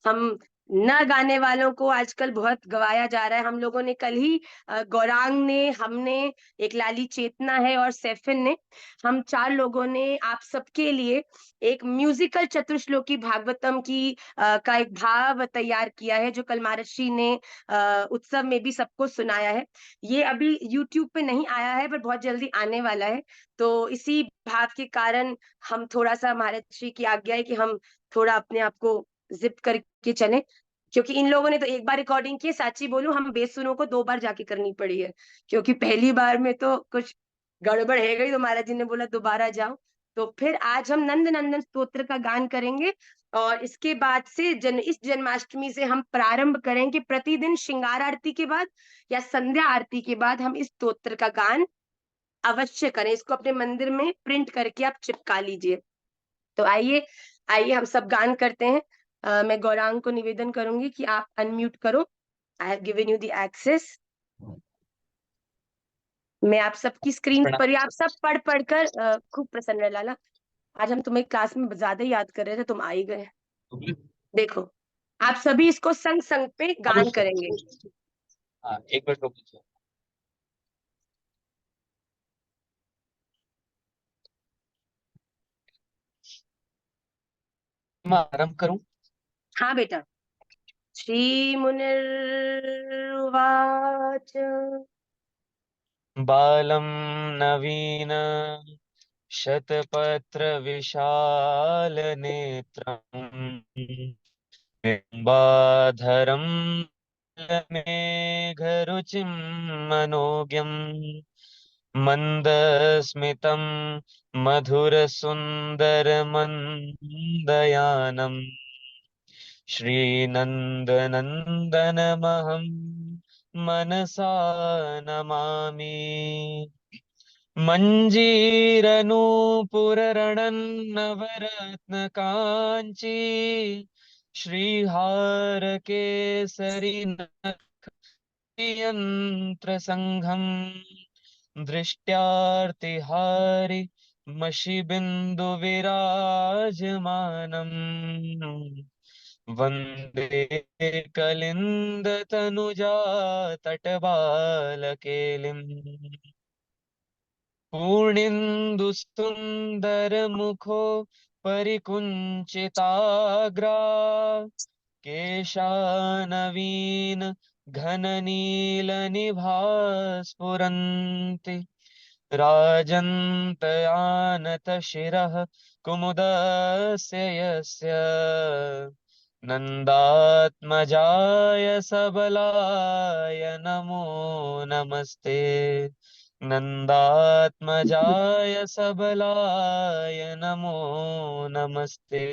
Speaker 1: हम न गाने वालों को आजकल बहुत गवाया जा रहा है। हम लोगों ने कल ही गौरांग ने, हमने, एक लाली चेतना है और सैफिन ने, हम चार लोगों ने आप सबके लिए एक म्यूजिकल चतुश्लोकी भागवतम की का एक भाव तैयार किया है, जो कल महर्षि ने उत्सव में भी सबको सुनाया है। ये अभी यूट्यूब पे नहीं आया है पर बहुत जल्दी आने वाला है। तो इसी भाव के कारण हम थोड़ा सा, महर्षि की आज्ञा है कि हम थोड़ा अपने आप को जिप करके चलें, क्योंकि इन लोगों ने तो एक बार रिकॉर्डिंग की, साची बोलूं हम बेसुरों को 2 बार जाके करनी पड़ी है, क्योंकि पहली बार में तो कुछ गड़बड़ है गई, तो महाराज जी ने बोला दोबारा जाओ। तो फिर आज हम नंद नंदन स्तोत्र का गान करेंगे, और इसके बाद से इस जन्माष्टमी से हम प्रारंभ करें कि प्रतिदिन श्रृंगार आरती के बाद या संध्या आरती के बाद हम इस स्तोत्र का गान अवश्य करें। इसको अपने मंदिर में प्रिंट करके आप चिपका लीजिए। तो आइए, आइए हम सब गान करते हैं। मैं गौरांग को निवेदन करूंगी कि आप अनम्यूट करो। I have given you the access. मैं आप सबकी स्क्रीन
Speaker 2: प्रणाम।
Speaker 1: पर ही, आप सब पढ़ पढ़कर खूब प्रसन्न रहे लाला। आज हम तुम्हें क्लास में ज्यादा ही याद कर रहे थे, तुम आ ही गए। देखो, आप सभी इसको संग संग पे गान करेंगे।
Speaker 2: हाँ, एक मिनट रुक दीजिए। मैं आरंभ करूं।
Speaker 1: हाँ बेटा। श्री मुनिर्वाच।
Speaker 2: बालम नवीन शतपत्र विशाल नेत्रम बिम्बाधरम मेघरुचिम मनोज्ञम मंदस्मितम मधुर सुंदर मंदयानम श्रीनन्दनन्दनमहं मनसा नमामि। मञ्जीरनूपुररणन्नवरत्नकाञ्ची श्रीहारकेसरी नक्षयन्त्रसङ्घम् दृष्ट्यार्तिहारि मषिबिन्दुविराजमानम् वन्दे कलिन्दतनुजा तटबालकेलिम्। पूर्णेन्दु सुंदर मुखो परिकुंचिताग्रा केशानवीन घननील निभा स्फुरन्ति राजन्तयानत शिरः कुमुदस्य यस्य नन्दात्मजाय सबलाय नमो नमस्ते नन्दात्मजाय सबलाय नमो नमस्ते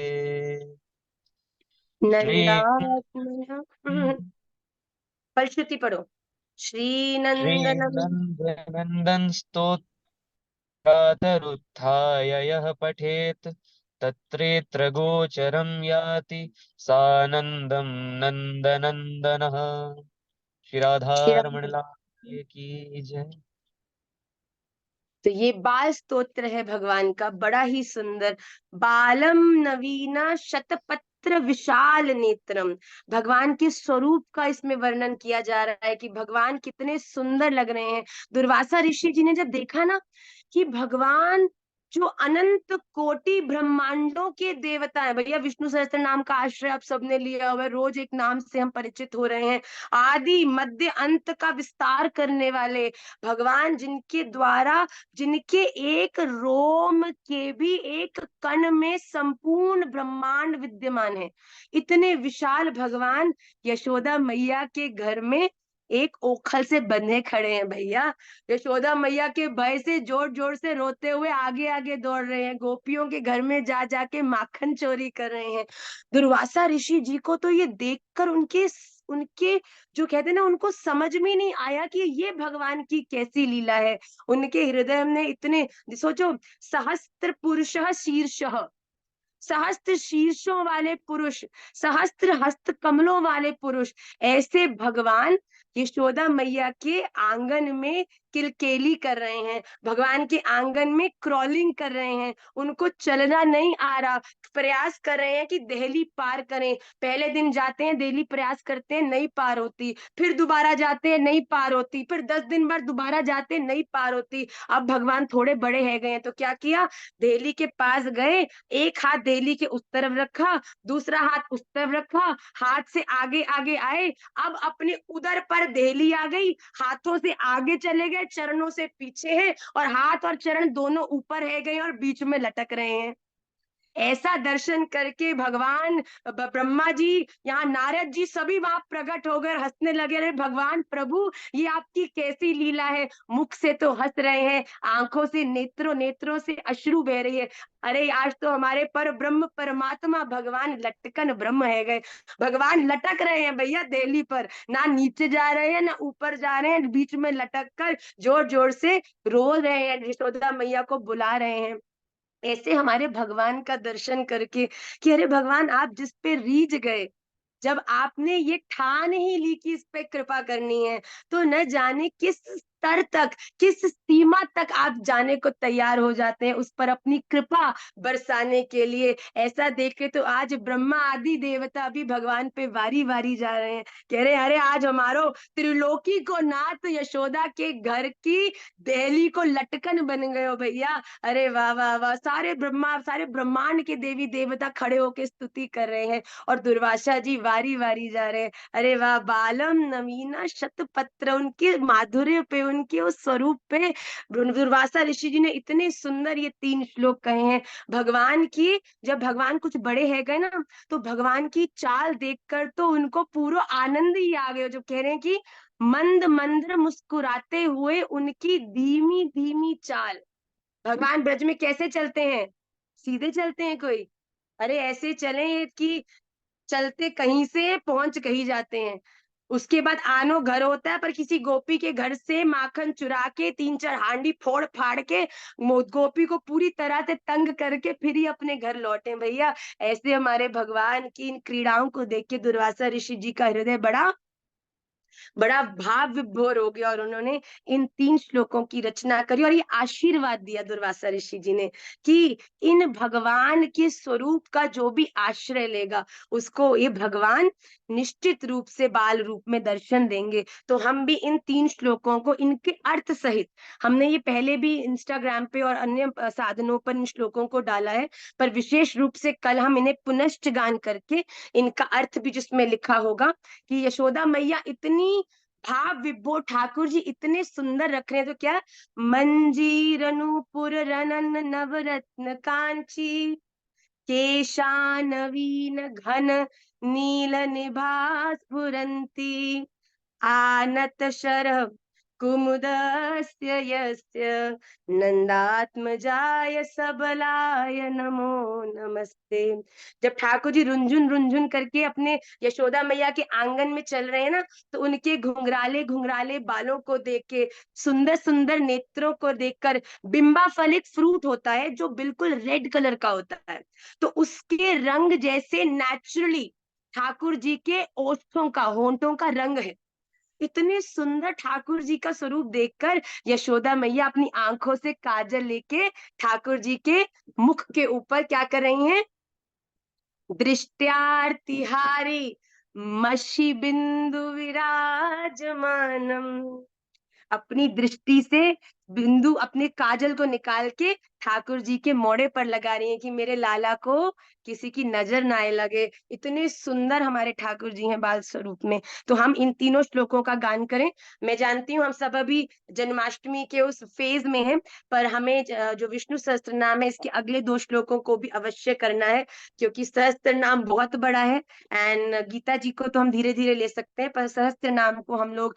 Speaker 2: श्री
Speaker 1: नंदात्मजा फलश्रुति पढ़ो। श्री नंदनम
Speaker 2: श्रीनन्दनन्दन स्तोत्रातरुत्थाय यः पठेत् तत्रेत्र गोचरं याति सानन्दं नन्दनन्दनः। श्री
Speaker 1: शिरा।
Speaker 2: राधारमण लाल की जय।
Speaker 1: तो ये बाल स्तोत्र है भगवान का, बड़ा ही सुंदर। बालम नवीना शतपत्र विशाल नेत्रम, भगवान के स्वरूप का इसमें वर्णन किया जा रहा है कि भगवान कितने सुंदर लग रहे हैं। दुर्वासा ऋषि जी ने जब देखा ना कि भगवान जो अनंत कोटि ब्रह्मांडों के देवता है, भैया विष्णु सहस्त्र नाम का आश्रय आप सबने लिया हुआ है, रोज एक नाम से हम परिचित हो रहे हैं। आदि मध्य अंत का विस्तार करने वाले भगवान, जिनके द्वारा, जिनके एक रोम के भी एक कण में संपूर्ण ब्रह्मांड विद्यमान है, इतने विशाल भगवान यशोदा मैया के घर में एक ओखल से बंधे खड़े हैं भैया। यशोदा मैया के भय से जोर जोर से रोते हुए आगे आगे दौड़ रहे हैं, गोपियों के घर में जा जाके माखन चोरी कर रहे हैं। दुर्वासा ऋषि जी को तो ये देखकर उनके उनके जो कहते हैं ना, उनको समझ में नहीं आया कि ये भगवान की कैसी लीला है। उनके हृदय में इतने, सोचो, सहस्त्र पुरुष शीर्ष, सहस्त्र शीर्षों वाले पुरुष, सहस्त्र हस्त कमलों वाले पुरुष, ऐसे भगवान यशोदा मैया के आंगन में किलकेली कर रहे हैं, भगवान के आंगन में क्रॉलिंग कर रहे हैं। उनको चलना नहीं आ रहा, प्रयास कर रहे हैं कि दहली पार करें। पहले दिन जाते हैं, दहली प्रयास करते हैं, नहीं पार होती, फिर दोबारा जाते हैं, नहीं पार होती, फिर 10 दिन बाद दोबारा जाते हैं, नहीं पार होती। अब भगवान थोड़े बड़े है गए हैं, तो क्या किया, दहली के पास गए, एक हाथ दहली के उस तरफ रखा, दूसरा हाथ उस तरफ रखा, हाथ से आगे आगे आए, अब अपने उदर पर दहली आ गई, हाथों से आगे चले गए, चरणों से पीछे है, और हाथ और चरण दोनों ऊपर है गए और बीच में लटक रहे हैं। ऐसा दर्शन करके भगवान, ब्रह्मा जी, यहाँ नारद जी, सभी वहां प्रकट हो गए, हंसने लगे। रहे भगवान प्रभु, ये आपकी कैसी लीला है, मुख से तो हंस रहे हैं, आंखों से, नेत्रों नेत्रों से अश्रु बह रही है। अरे आज तो हमारे पर ब्रह्म परमात्मा भगवान लटकन ब्रह्म है गए, भगवान लटक रहे हैं भैया देहली पर, ना नीचे जा रहे हैं ना ऊपर जा रहे हैं, बीच में लटक कर जोर जोर से रो रहे हैं, यशोदा मैया को बुला रहे हैं। ऐसे हमारे भगवान का दर्शन करके कि अरे भगवान, आप जिस पे रीझ गए, जब आपने ये ठान ही ली कि इस पे कृपा करनी है, तो न जाने किस स्तर तक, किस सीमा तक आप जाने को तैयार हो जाते हैं उस पर अपनी कृपा बरसाने के लिए। ऐसा देखे तो आज ब्रह्मा आदि देवता भी भगवान पे वारी वारी जा रहे हैं, कह रहे हैं अरे आज हमारो त्रिलोकी को नाथ यशोदा के घर की दहली को लटकन बन गए हो भैया। अरे वाह वाह वाह, सारे ब्रह्मांड के देवी देवता खड़े होके स्तुति कर रहे हैं, और दुर्वासा जी वारी वारी जा रहे हैं। अरे वाह, बालम नवीना शतपत्र, उनके माधुर्य पे, उनके उस स्वरूप पे दुर्वासा ऋषि जी ने इतने सुंदर ये 3 श्लोक कहे हैं भगवान की। जब भगवान कुछ बड़े है गए ना, तो भगवान की चाल देखकर तो उनको पूरा आनंद ही आ गया, जो कह रहे हैं कि मंद मंद मुस्कुराते हुए उनकी धीमी धीमी चाल। भगवान ब्रज में कैसे चलते हैं, सीधे चलते हैं कोई, अरे ऐसे चले कि चलते कहीं से पहुंच कहीं जाते हैं। उसके बाद आनो घर होता है, पर किसी गोपी के घर से माखन चुरा के 3-4 हांडी फोड़ फाड़ के गोपी को पूरी तरह से तंग करके फिर ही अपने घर लौटे भैया। ऐसे हमारे भगवान की इन क्रीड़ाओं को देख के दुर्वासा ऋषि जी का हृदय बड़ा बड़ा भाव विभोर हो गया और उन्होंने इन 3 श्लोकों की रचना करी और ये आशीर्वाद दिया दुर्वासा ऋषि जी ने कि इन भगवान के स्वरूप का जो भी आश्रय लेगा उसको ये भगवान निश्चित रूप से बाल रूप में दर्शन देंगे। तो हम भी इन 3 श्लोकों को इनके अर्थ सहित, हमने ये पहले भी इंस्टाग्राम पे और अन्य साधनों पर इन श्लोकों को डाला है, पर विशेष रूप से कल हम इन्हें पुनश्च गान करके इनका अर्थ भी जिसमें लिखा होगा कि यशोदा मैया इतनी भाव विभोर, ठाकुर जी इतने सुंदर रख रहे हैं। तो क्या, मंजीर नूपुर रनन नवरत्न कांची, केशानवीन घन नील निभा स्फुरन्ति, आनत शरः कुमुदस्य यस्य, नंदात्मजाय सबलाय नमो नमस्ते। जब ठाकुर जी रुंझुन रुंझुन करके अपने यशोदा मैया के आंगन में चल रहे हैं ना, तो उनके घुंघराले घुंघराले बालों को देख के, सुंदर सुंदर नेत्रों को देखकर, बिंबा फल एक फ्रूट होता है जो बिल्कुल रेड कलर का होता है, तो उसके रंग जैसे नेचुरली ठाकुर जी के ओठों का, होंठों का रंग है। इतने सुंदर ठाकुर जी का स्वरूप देखकर यशोदा मैया अपनी आंखों से काजल लेके ठाकुर जी के मुख के ऊपर क्या कर रही हैं, दृष्टार्तिहारी मशी बिंदु विराजमानम, अपनी दृष्टि से बिंदु, अपने काजल को निकाल के ठाकुर जी के मोड़े पर लगा रही है कि मेरे लाला को किसी की नजर ना आए लगे। इतने सुंदर हमारे ठाकुर जी हैं बाल स्वरूप में। तो हम इन तीनों श्लोकों का गान करें। मैं जानती हूँ हम सब अभी जन्माष्टमी के उस फेज में हैं, पर हमें जो विष्णु सहस्त्र नाम है इसके अगले 2 श्लोकों को भी अवश्य करना है, क्योंकि सहस्त्र नाम बहुत बड़ा है। एंड गीता जी को तो हम धीरे धीरे ले सकते हैं, पर सहस्त्र नाम को हम लोग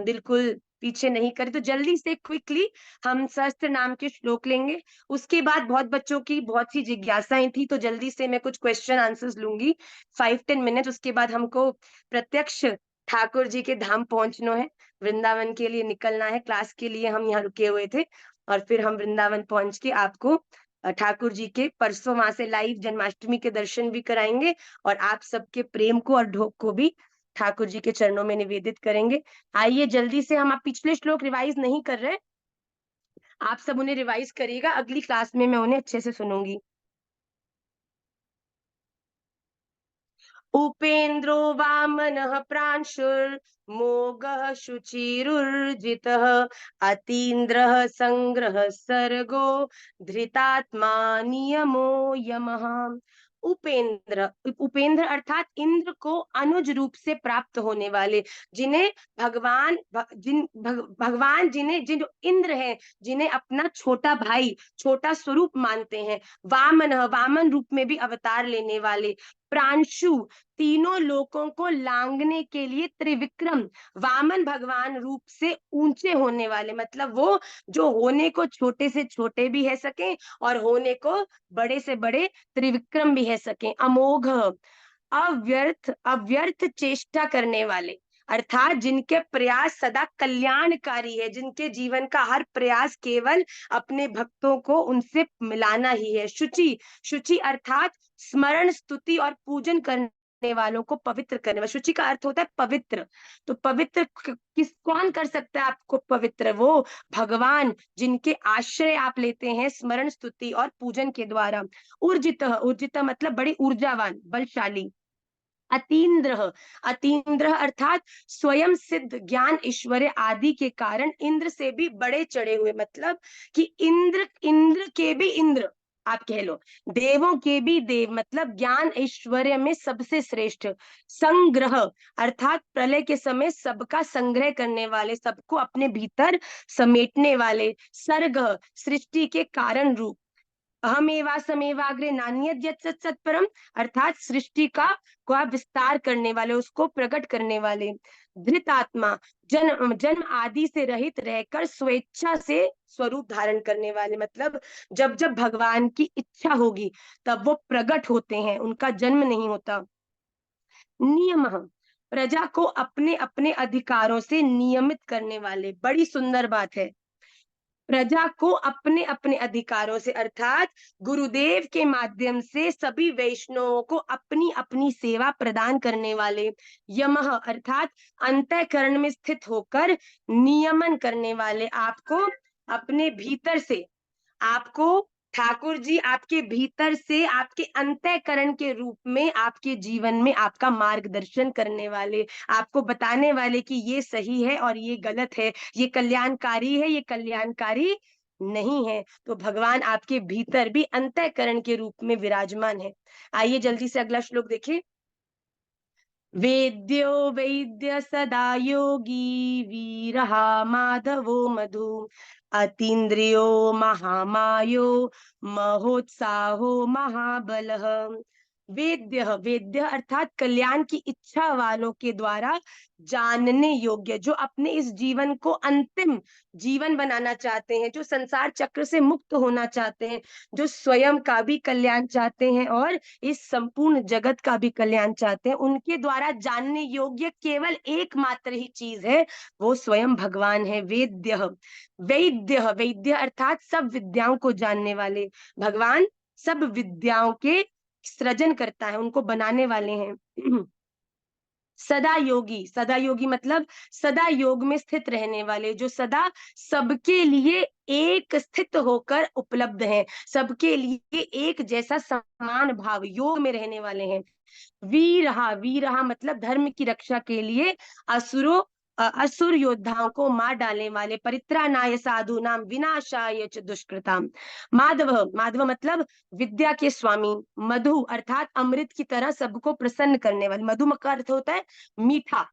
Speaker 1: बिल्कुल पीछे नहीं करें। तो जल्दी से क्विकली हम सहस्त्र नाम के श्लोक लेंगे। उसके बाद बहुत बच्चों की बहुत सी जिज्ञासाएं थी, तो जल्दी से मैं कुछ क्वेश्चन आंसर्स लूंगी 5-10 मिनट। उसके बाद हमको प्रत्यक्ष ठाकुर जी के धाम पहुंचना है, वृंदावन के लिए निकलना है। क्लास के लिए हम यहाँ रुके हुए थे और फिर हम वृंदावन पहुंच के आपको ठाकुर जी के परसों वहां से लाइव जन्माष्टमी के दर्शन भी कराएंगे और आप सबके प्रेम को और ढोक को भी ठाकुर जी के चरणों में निवेदित करेंगे। आइए जल्दी से, हम आप पिछले श्लोक रिवाइज नहीं कर रहे, आप सब उन्हें रिवाइज करिएगा, अगली क्लास में मैं उन्हें अच्छे से सुनूंगी। उपेन्द्रो वामनः प्रांशुर्मोघः शुचिरुर्जितः, अतीन्द्रः संग्रह सर्गो धृतात्मा नियमो यमः। उपेंद्र, उपेंद्र अर्थात इंद्र को अनुज रूप से प्राप्त होने वाले, जिन्हें भगवान भगवान जिन्हें जिन इंद्र हैं, जिन्हें अपना छोटा भाई, छोटा स्वरूप मानते हैं। वामन, वामन रूप में भी अवतार लेने वाले। प्रांशु, तीनों लोकों को लांघने के लिए त्रिविक्रम, वामन भगवान रूप से ऊंचे होने वाले, मतलब वो जो होने को छोटे से छोटे भी है सके और होने को बड़े से बड़े त्रिविक्रम भी है सके। अमोघ, अव्यर्थ, अव्यर्थ चेष्टा करने वाले, अर्थात जिनके प्रयास सदा कल्याणकारी है, जिनके जीवन का हर प्रयास केवल अपने भक्तों को उनसे मिलाना ही है। शुचि, शुचि अर्थात स्मरण, स्तुति और पूजन करने वालों को पवित्र करने वाला। शुचि का अर्थ होता है पवित्र। तो पवित्र किस, कौन कर सकता है आपको पवित्र? वो भगवान, जिनके आश्रय आप लेते हैं स्मरण, स्तुति और पूजन के द्वारा। ऊर्जित, ऊर्जित मतलब बड़ी ऊर्जावान, बलशाली। अतीन्द्र, अतीन्द्र अर्थात स्वयं सिद्ध ज्ञान, ऐश्वर्य आदि के कारण इंद्र से भी बड़े चढ़े हुए, मतलब कि इंद्र, इंद्र के भी इंद्र आप कह लो, देवों के भी देव, मतलब ज्ञान ऐश्वर्य में सबसे श्रेष्ठ। संग्रह अर्थात प्रलय के समय सबका संग्रह करने वाले, सबको अपने भीतर समेटने वाले। सर्ग, सृष्टि के कारण रूप। अहमेवा समेवाग्रे नान्यद् यत् सत्परम, अर्थात सृष्टि का विस्तार करने वाले, उसको प्रकट करने वाले। धृत आत्मा, जन्म जन्म आदि से रहित रहकर स्वेच्छा से स्वरूप धारण करने वाले, मतलब जब जब भगवान की इच्छा होगी तब वो प्रकट होते हैं, उनका जन्म नहीं होता। नियम, प्रजा को अपने अपने अधिकारों से नियमित करने वाले, बड़ी सुंदर बात है। प्रजा को अपने अपने अधिकारों से अर्थात गुरुदेव के माध्यम से सभी वैष्णवों को अपनी अपनी सेवा प्रदान करने वाले, यमः अर्थात अंतःकरण में स्थित होकर नियमन करने वाले, आपको अपने भीतर से, आपको ठाकुर जी आपके भीतर से आपके अंतःकरण के रूप में आपके जीवन में आपका मार्गदर्शन करने वाले, आपको बताने वाले कि ये सही है और ये गलत है, ये कल्याणकारी है, ये कल्याणकारी नहीं है। तो भगवान आपके भीतर भी अंतःकरण के रूप में विराजमान है। आइए जल्दी से अगला श्लोक देखिए। वेद्यो वैद्य सदा योगी वीरः माधवो मधु अतीन्द्रियो महामायो महोत्साहो महाबलः। वेद्य, वेद्य अर्थात कल्याण की इच्छा वालों के द्वारा जानने योग्य, जो अपने इस जीवन को अंतिम जीवन बनाना चाहते हैं, जो संसार चक्र से मुक्त होना चाहते हैं, जो स्वयं का भी कल्याण चाहते हैं और इस संपूर्ण जगत का भी कल्याण चाहते हैं, उनके द्वारा जानने योग्य केवल एकमात्र ही चीज है, वो स्वयं भगवान है। वेद्य, वैद्य, वैद्य अर्थात सब विद्याओं को जानने वाले, भगवान सब विद्याओं के सृजन करता है, उनको बनाने वाले हैं। सदा योगी, सदा योगी मतलब सदा योग में स्थित रहने वाले, जो सदा सबके लिए एक स्थित होकर उपलब्ध हैं, सबके लिए एक जैसा समान भाव योग में रहने वाले हैं। वीरहा, वीरहा मतलब धर्म की रक्षा के लिए असुर योद्धाओं को मार डालने वाले, परित्राणाय साधूनाम विनाशाय च दुष्कृताम। माधव, माधव मतलब विद्या के स्वामी, मधु अर्थात अमृत की तरह सबको प्रसन्न करने वाले, मधु का अर्थ होता है मीठा,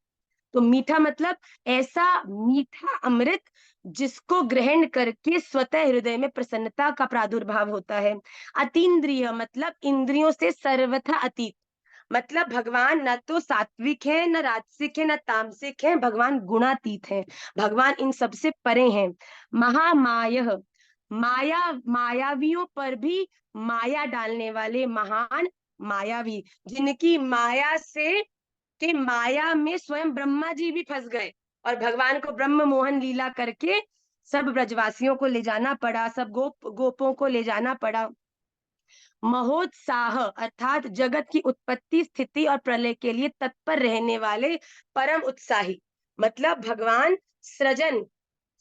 Speaker 1: तो मीठा मतलब ऐसा मीठा अमृत जिसको ग्रहण करके स्वतः हृदय में प्रसन्नता का प्रादुर्भाव होता है। अतीन्द्रिय मतलब इंद्रियों से सर्वथा अतीत, मतलब भगवान न तो सात्विक है, न राजसिक है, न तामसिक है, भगवान गुणातीत है, भगवान इन सब से परे हैं। महामाय, माया, मायावियों पर भी माया डालने वाले महान मायावी, जिनकी माया से कि माया में स्वयं ब्रह्मा जी भी फंस गए और भगवान को ब्रह्म मोहन लीला करके सब ब्रजवासियों को ले जाना पड़ा, सब गोपों को ले जाना पड़ा। महोत्साह अर्थात जगत की उत्पत्ति स्थिति और प्रलय के लिए तत्पर रहने वाले परम उत्साही, मतलब भगवान सृजन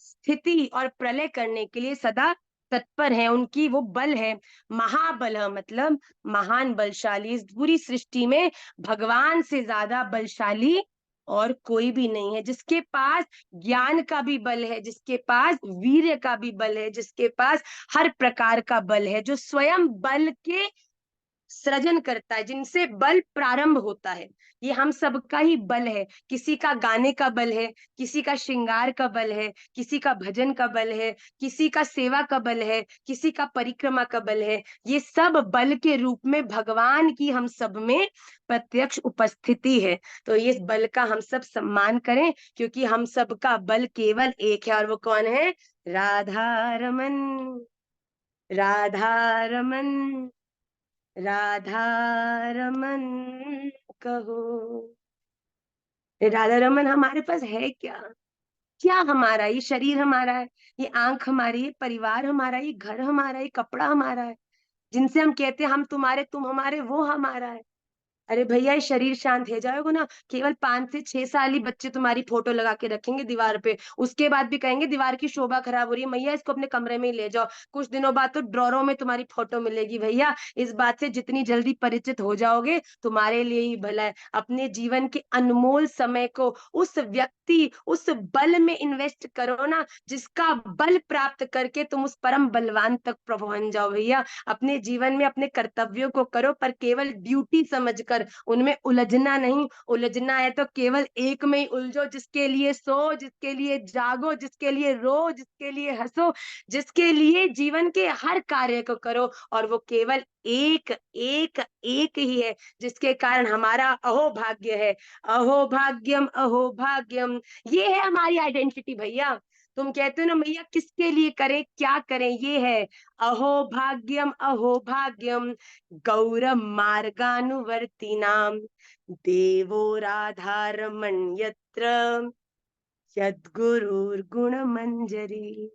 Speaker 1: स्थिति और प्रलय करने के लिए सदा तत्पर है, उनकी वो बल है। महाबल मतलब महान बलशाली, इस पूरी सृष्टि में भगवान से ज्यादा बलशाली और कोई भी नहीं है, जिसके पास ज्ञान का भी बल है, जिसके पास वीर्य का भी बल है, जिसके पास हर प्रकार का बल है, जो स्वयं बल के सृजन करता है, जिनसे बल प्रारंभ होता है। ये हम सबका ही बल है, किसी का गाने का बल है, किसी का श्रृंगार का बल है, किसी का भजन का बल है, किसी का सेवा का बल है, किसी का परिक्रमा का बल है। ये सब बल के रूप में भगवान की हम सब में प्रत्यक्ष उपस्थिति है। तो इस बल का हम सब सम्मान करें, क्योंकि हम सबका बल केवल एक है, और वो कौन है? राधा रमन, राधा रमन, राधा रमन कहो। राधा रमन हमारे पास है क्या? क्या हमारा? ये शरीर हमारा है, ये आंख हमारी, ये परिवार हमारा, ये घर हमारा, ये कपड़ा हमारा है, जिनसे हम कहते हैं हम तुम्हारे तुम हमारे, वो हमारा है। अरे भैया ये शरीर शांत हो जाएगा ना, केवल 5 से 6 साल ही बच्चे तुम्हारी फोटो लगा के रखेंगे दीवार पे, उसके बाद भी कहेंगे दीवार की शोभा खराब हो रही है, मैया इसको अपने कमरे में ही ले जाओ। कुछ दिनों बाद तो ड्रॉरों में तुम्हारी फोटो मिलेगी। भैया इस बात से जितनी जल्दी परिचित हो जाओगे तुम्हारे लिए ही भला है। अपने जीवन के अनमोल समय को उस व्यक्ति, उस बल में इन्वेस्ट करो ना, जिसका बल प्राप्त करके तुम उस परम बलवान तक पहुंच जाओ। भैया अपने जीवन में अपने कर्तव्यों को करो, पर केवल ड्यूटी समझकर उनमें उलझना नहीं। उलझना है तो केवल एक में ही उलझो, जिसके लिए सो, जिसके लिए जागो, जिसके लिए रो, जिसके लिए हंसो, जिसके लिए जीवन के हर कार्य को करो, और वो केवल एक एक एक ही है, जिसके कारण हमारा अहोभाग्य है। अहोभाग्यम अहोभाग्यम, ये है हमारी आइडेंटिटी भैया। तुम कहते हो ना भैया किसके लिए करें क्या करें, ये है अहोभाग्यम अहोभाग्यम गौरम मार्गानुवर्तिनाम देवो राधारमण यत्र यद्गुरुर्गुणमंजरी।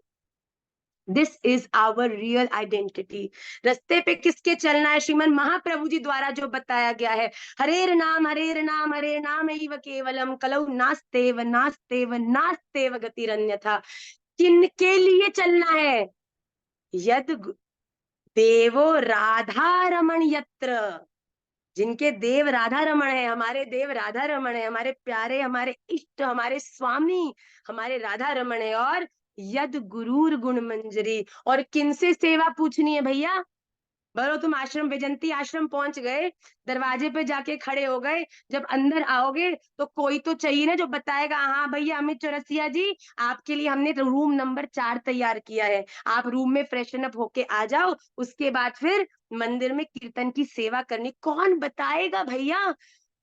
Speaker 1: This is our real identity. रास्ते पे किसके चलना है? श्रीमन महाप्रभु जी द्वारा जो बताया गया है, हरेर नाम हरेर नाम हरे नाम एव केवलम कलौ नास्तेव नास्तेव नास्तेव गतिरन्यथा। किनके लिए चलना है? यद देवो राधा रमण यत्र, जिनके देव राधा रमण है, हमारे देव राधा रमण है, हमारे प्यारे, हमारे इष्ट, हमारे स्वामी, हमारे राधा रमण है। और यद गुरूर गुण मंजरी, और किनसे सेवा पूछनी है भैया? बोलो, तुम आश्रम वैजंती आश्रम पहुंच गए, दरवाजे पे जाके खड़े हो गए, जब अंदर आओगे तो कोई तो चाहिए ना जो बताएगा, हाँ भैया अमित चौरसिया जी, आपके लिए हमने रूम नंबर 4 तैयार किया है, आप रूम में फ्रेशन अप होके आ जाओ, उसके बाद फिर मंदिर में कीर्तन की सेवा करनी। कौन बताएगा भैया?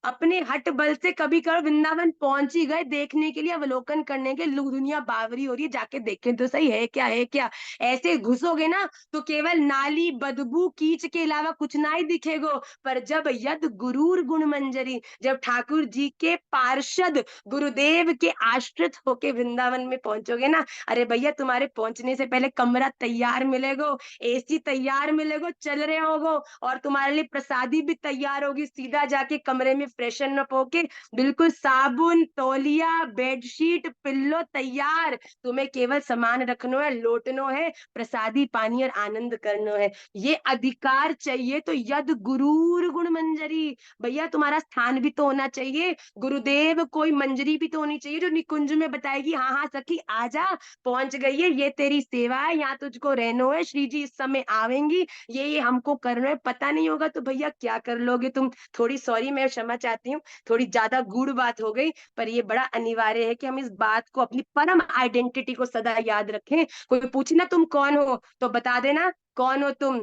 Speaker 1: अपने हट बल से कभी कभी वृंदावन पहुंच ही गए, देखने के लिए, अवलोकन करने के, दुनिया बावरी हो रही है, जाके देखें तो सही है क्या, है क्या। ऐसे घुसोगे ना तो केवल नाली, बदबू, कीच के अलावा कुछ ना ही दिखेगो। पर जब यद गुरूर गुण मंजरी, जब ठाकुर जी के पार्षद गुरुदेव के आश्रित होके वृंदावन में पहुंचोगे ना, अरे भैया तुम्हारे पहुंचने से पहले कमरा तैयार मिलेगो, एसी तैयार मिलेगो, चल रहे होगो, और तुम्हारे लिए प्रसादी भी तैयार होगी। सीधा जाके कमरे में फ्रेशन अप होके, बिल्कुल साबुन, तौलिया, बेडशीट, पिल्लो तैयार, तुम्हें केवल सामान रखनो है, लोटनो है, प्रसादी पानी और आनंद करनो है। ये अधिकार चाहिए तो यद गुरूर गुण मंजरी, भैया तुम्हारा स्थान भी तो होना चाहिए, गुरुदेव कोई मंजरी भी तो होनी चाहिए जो निकुंज में बताएगी, हाँ हाँ सखी आजा, पहुंच गई है, ये तेरी सेवा है, यहाँ तुझको रहनो है, श्री जी इस समय आवेंगी, ये हमको करना है। पता नहीं होगा तो भैया क्या कर लोगे तुम? थोड़ी सॉरी, मैं क्षमा चाहती हूँ, थोड़ी ज्यादा गूढ़ बात हो गई, पर ये बड़ा अनिवार्य है कि हम इस बात को, अपनी परम आइडेंटिटी को सदा याद रखें। कोई पूछे ना तुम कौन हो, तो बता देना कौन हो तुम।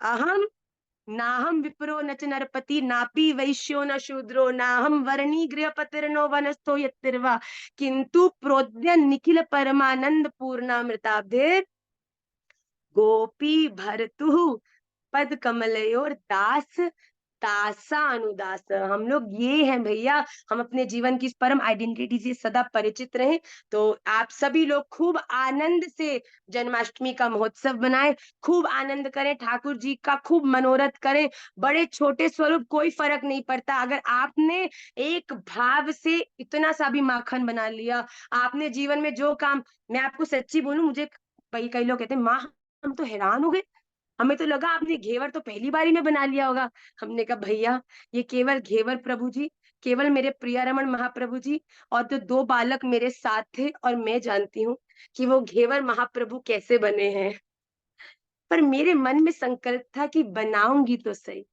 Speaker 1: अहम नाहम विप्रो न च नरपति, नापि वैश्यो न शूद्रो, नाहम वर्णी गृहपतिर्नो वनस्थो यत्तिर्वा, किंतु प्रोद्य निखिल परमानंद पूर्णामृताब्धे गोपी भरतु पद कमलयोर दास दासा अनुदास। हम लोग ये हैं भैया, हम अपने जीवन की इस परम आइडेंटिटी से सदा परिचित रहें। तो आप सभी लोग खूब आनंद से जन्माष्टमी का महोत्सव बनाएं, खूब आनंद करें, ठाकुर जी का खूब मनोरथ करें। बड़े छोटे स्वरूप कोई फर्क नहीं पड़ता, अगर आपने एक भाव से इतना सा भी माखन बना लिया, आपने जीवन में जो काम, मैं आपको सच्ची बोलूं, मुझे कई कई लोग कहते हैं माँ हम तो हैरान हो गए, हमें तो लगा आपने घेवर तो पहली बारी में बना लिया होगा। हमने कहा भैया ये केवल घेवर प्रभु जी, केवल मेरे प्रियारमण महाप्रभु जी और जो 2 बालक मेरे साथ थे, और मैं जानती हूँ कि वो घेवर महाप्रभु कैसे बने हैं। पर मेरे मन में संकल्प था कि बनाऊंगी तो सही।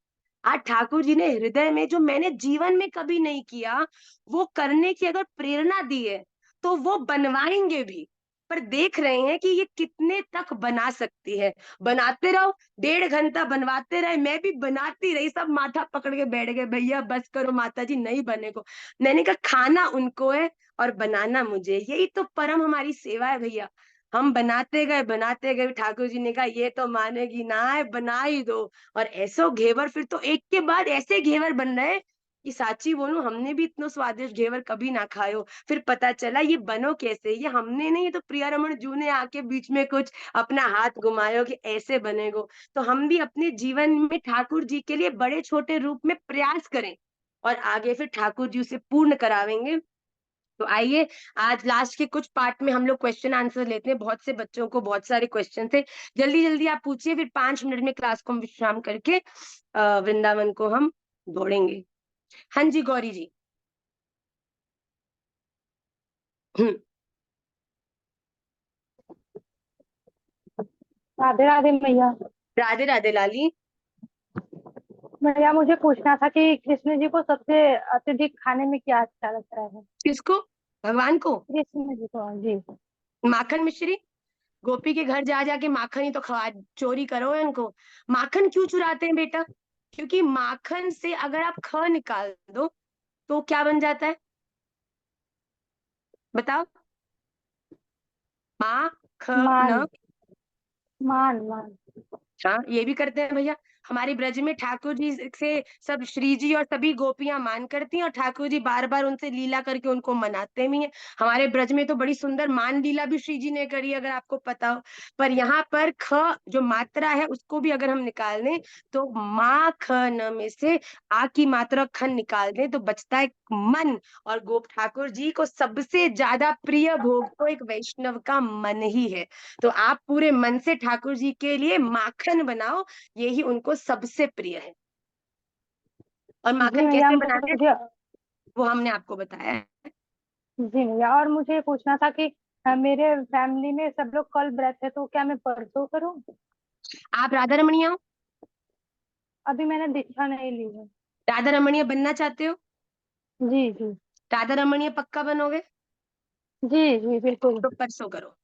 Speaker 1: आज ठाकुर जी ने हृदय में, जो मैंने जीवन में कभी नहीं किया, वो करने की अगर प्रेरणा दी है, तो वो बनवाएंगे भी। पर देख रहे हैं कि ये कितने तक बना सकती है। बनाते रहो, 1.5 घंटा बनवाते रहे, मैं भी बनाती रही, सब माथा पकड़ के बैठ गए, भैया बस करो माता जी नहीं बने को। मैंने कहा खाना उनको है और बनाना मुझे, यही तो परम हमारी सेवा है भैया। हम बनाते गए, ठाकुर जी ने कहा ये तो मानेगी ना है, बना ही दो। और ऐसो घेवर, फिर तो एक के बाद ऐसे घेवर बन रहे हैं कि साची बोलूं, हमने भी इतना स्वादिष्ट घेवर कभी ना खायो। फिर पता चला ये बनो कैसे, ये हमने नहीं, ये तो प्रिया रमन जू ने आके बीच में कुछ अपना हाथ घुमायो कि ऐसे बनेगो। तो हम भी अपने जीवन में ठाकुर जी के लिए बड़े छोटे रूप में प्रयास करें, और आगे फिर ठाकुर जी उसे पूर्ण करावेंगे। तो आइए, आज लास्ट के कुछ पार्ट में हम लोग क्वेश्चन आंसर लेते हैं। बहुत से बच्चों को बहुत सारे क्वेश्चन थे, जल्दी जल्दी आप पूछिए, फिर 5 मिनट में क्लास को हम विश्राम करके वृंदावन को हम दौड़ेंगे। हाँ जी गौरी जी। हम्म।
Speaker 3: राधे राधे भैया।
Speaker 1: राधे राधे लाली।
Speaker 3: भैया मुझे पूछना था कि कृष्ण जी को सबसे अत्यधिक खाने में क्या अच्छा लगता है?
Speaker 1: किसको? भगवान को?
Speaker 3: कृष्ण जी को जी।
Speaker 1: माखन मिश्री। गोपी के घर जा जाके माखन ही तो खवा, चोरी करो है उनको। माखन क्यों चुराते हैं बेटा? क्योंकि माखन से अगर आप ख निकाल दो तो क्या बन जाता है? बताओ। मा ख
Speaker 3: मान
Speaker 1: न।
Speaker 3: मान मान।
Speaker 1: हाँ ये भी करते हैं भैया। हमारे ब्रज में ठाकुर जी से सब श्री जी और सभी गोपियां मान करती हैं और ठाकुर जी बार बार उनसे लीला करके उनको मनाते भी हैं। हमारे ब्रज में तो बड़ी सुंदर मान लीला भी श्री जी ने करी, अगर आपको पता हो। पर यहाँ पर ख जो मात्रा है उसको भी अगर हम निकाल दें तो मा ख न में से आ की मात्रा खन निकाल दें तो बचता है मन। और गोप ठाकुर जी को सबसे ज्यादा प्रिय भोग तो एक वैष्णव का मन ही है। तो आप पूरे मन से ठाकुर जी के लिए माखन बनाओ, यही उनको सबसे प्रिय है। और
Speaker 3: जी
Speaker 1: माखन
Speaker 3: मैया
Speaker 1: कैसे बनाते हैं
Speaker 3: मुझे
Speaker 1: वो हमने आपको बताया है।
Speaker 3: जी मैया, और मुझे ये पूछना था कि मेरे फैमिली में सब लोग कल व्रत है, तो क्या मैं परसों करूं?
Speaker 1: आप राधा रमणीय हो?
Speaker 3: अभी मैंने दीक्षा नहीं ली है।
Speaker 1: राधा रमणीय बनना चाहते हो?
Speaker 3: जी जी।
Speaker 1: राधा रमणीय पक्का बनोगे?
Speaker 3: जी जी बिल्कुल।
Speaker 1: तो परसों करो।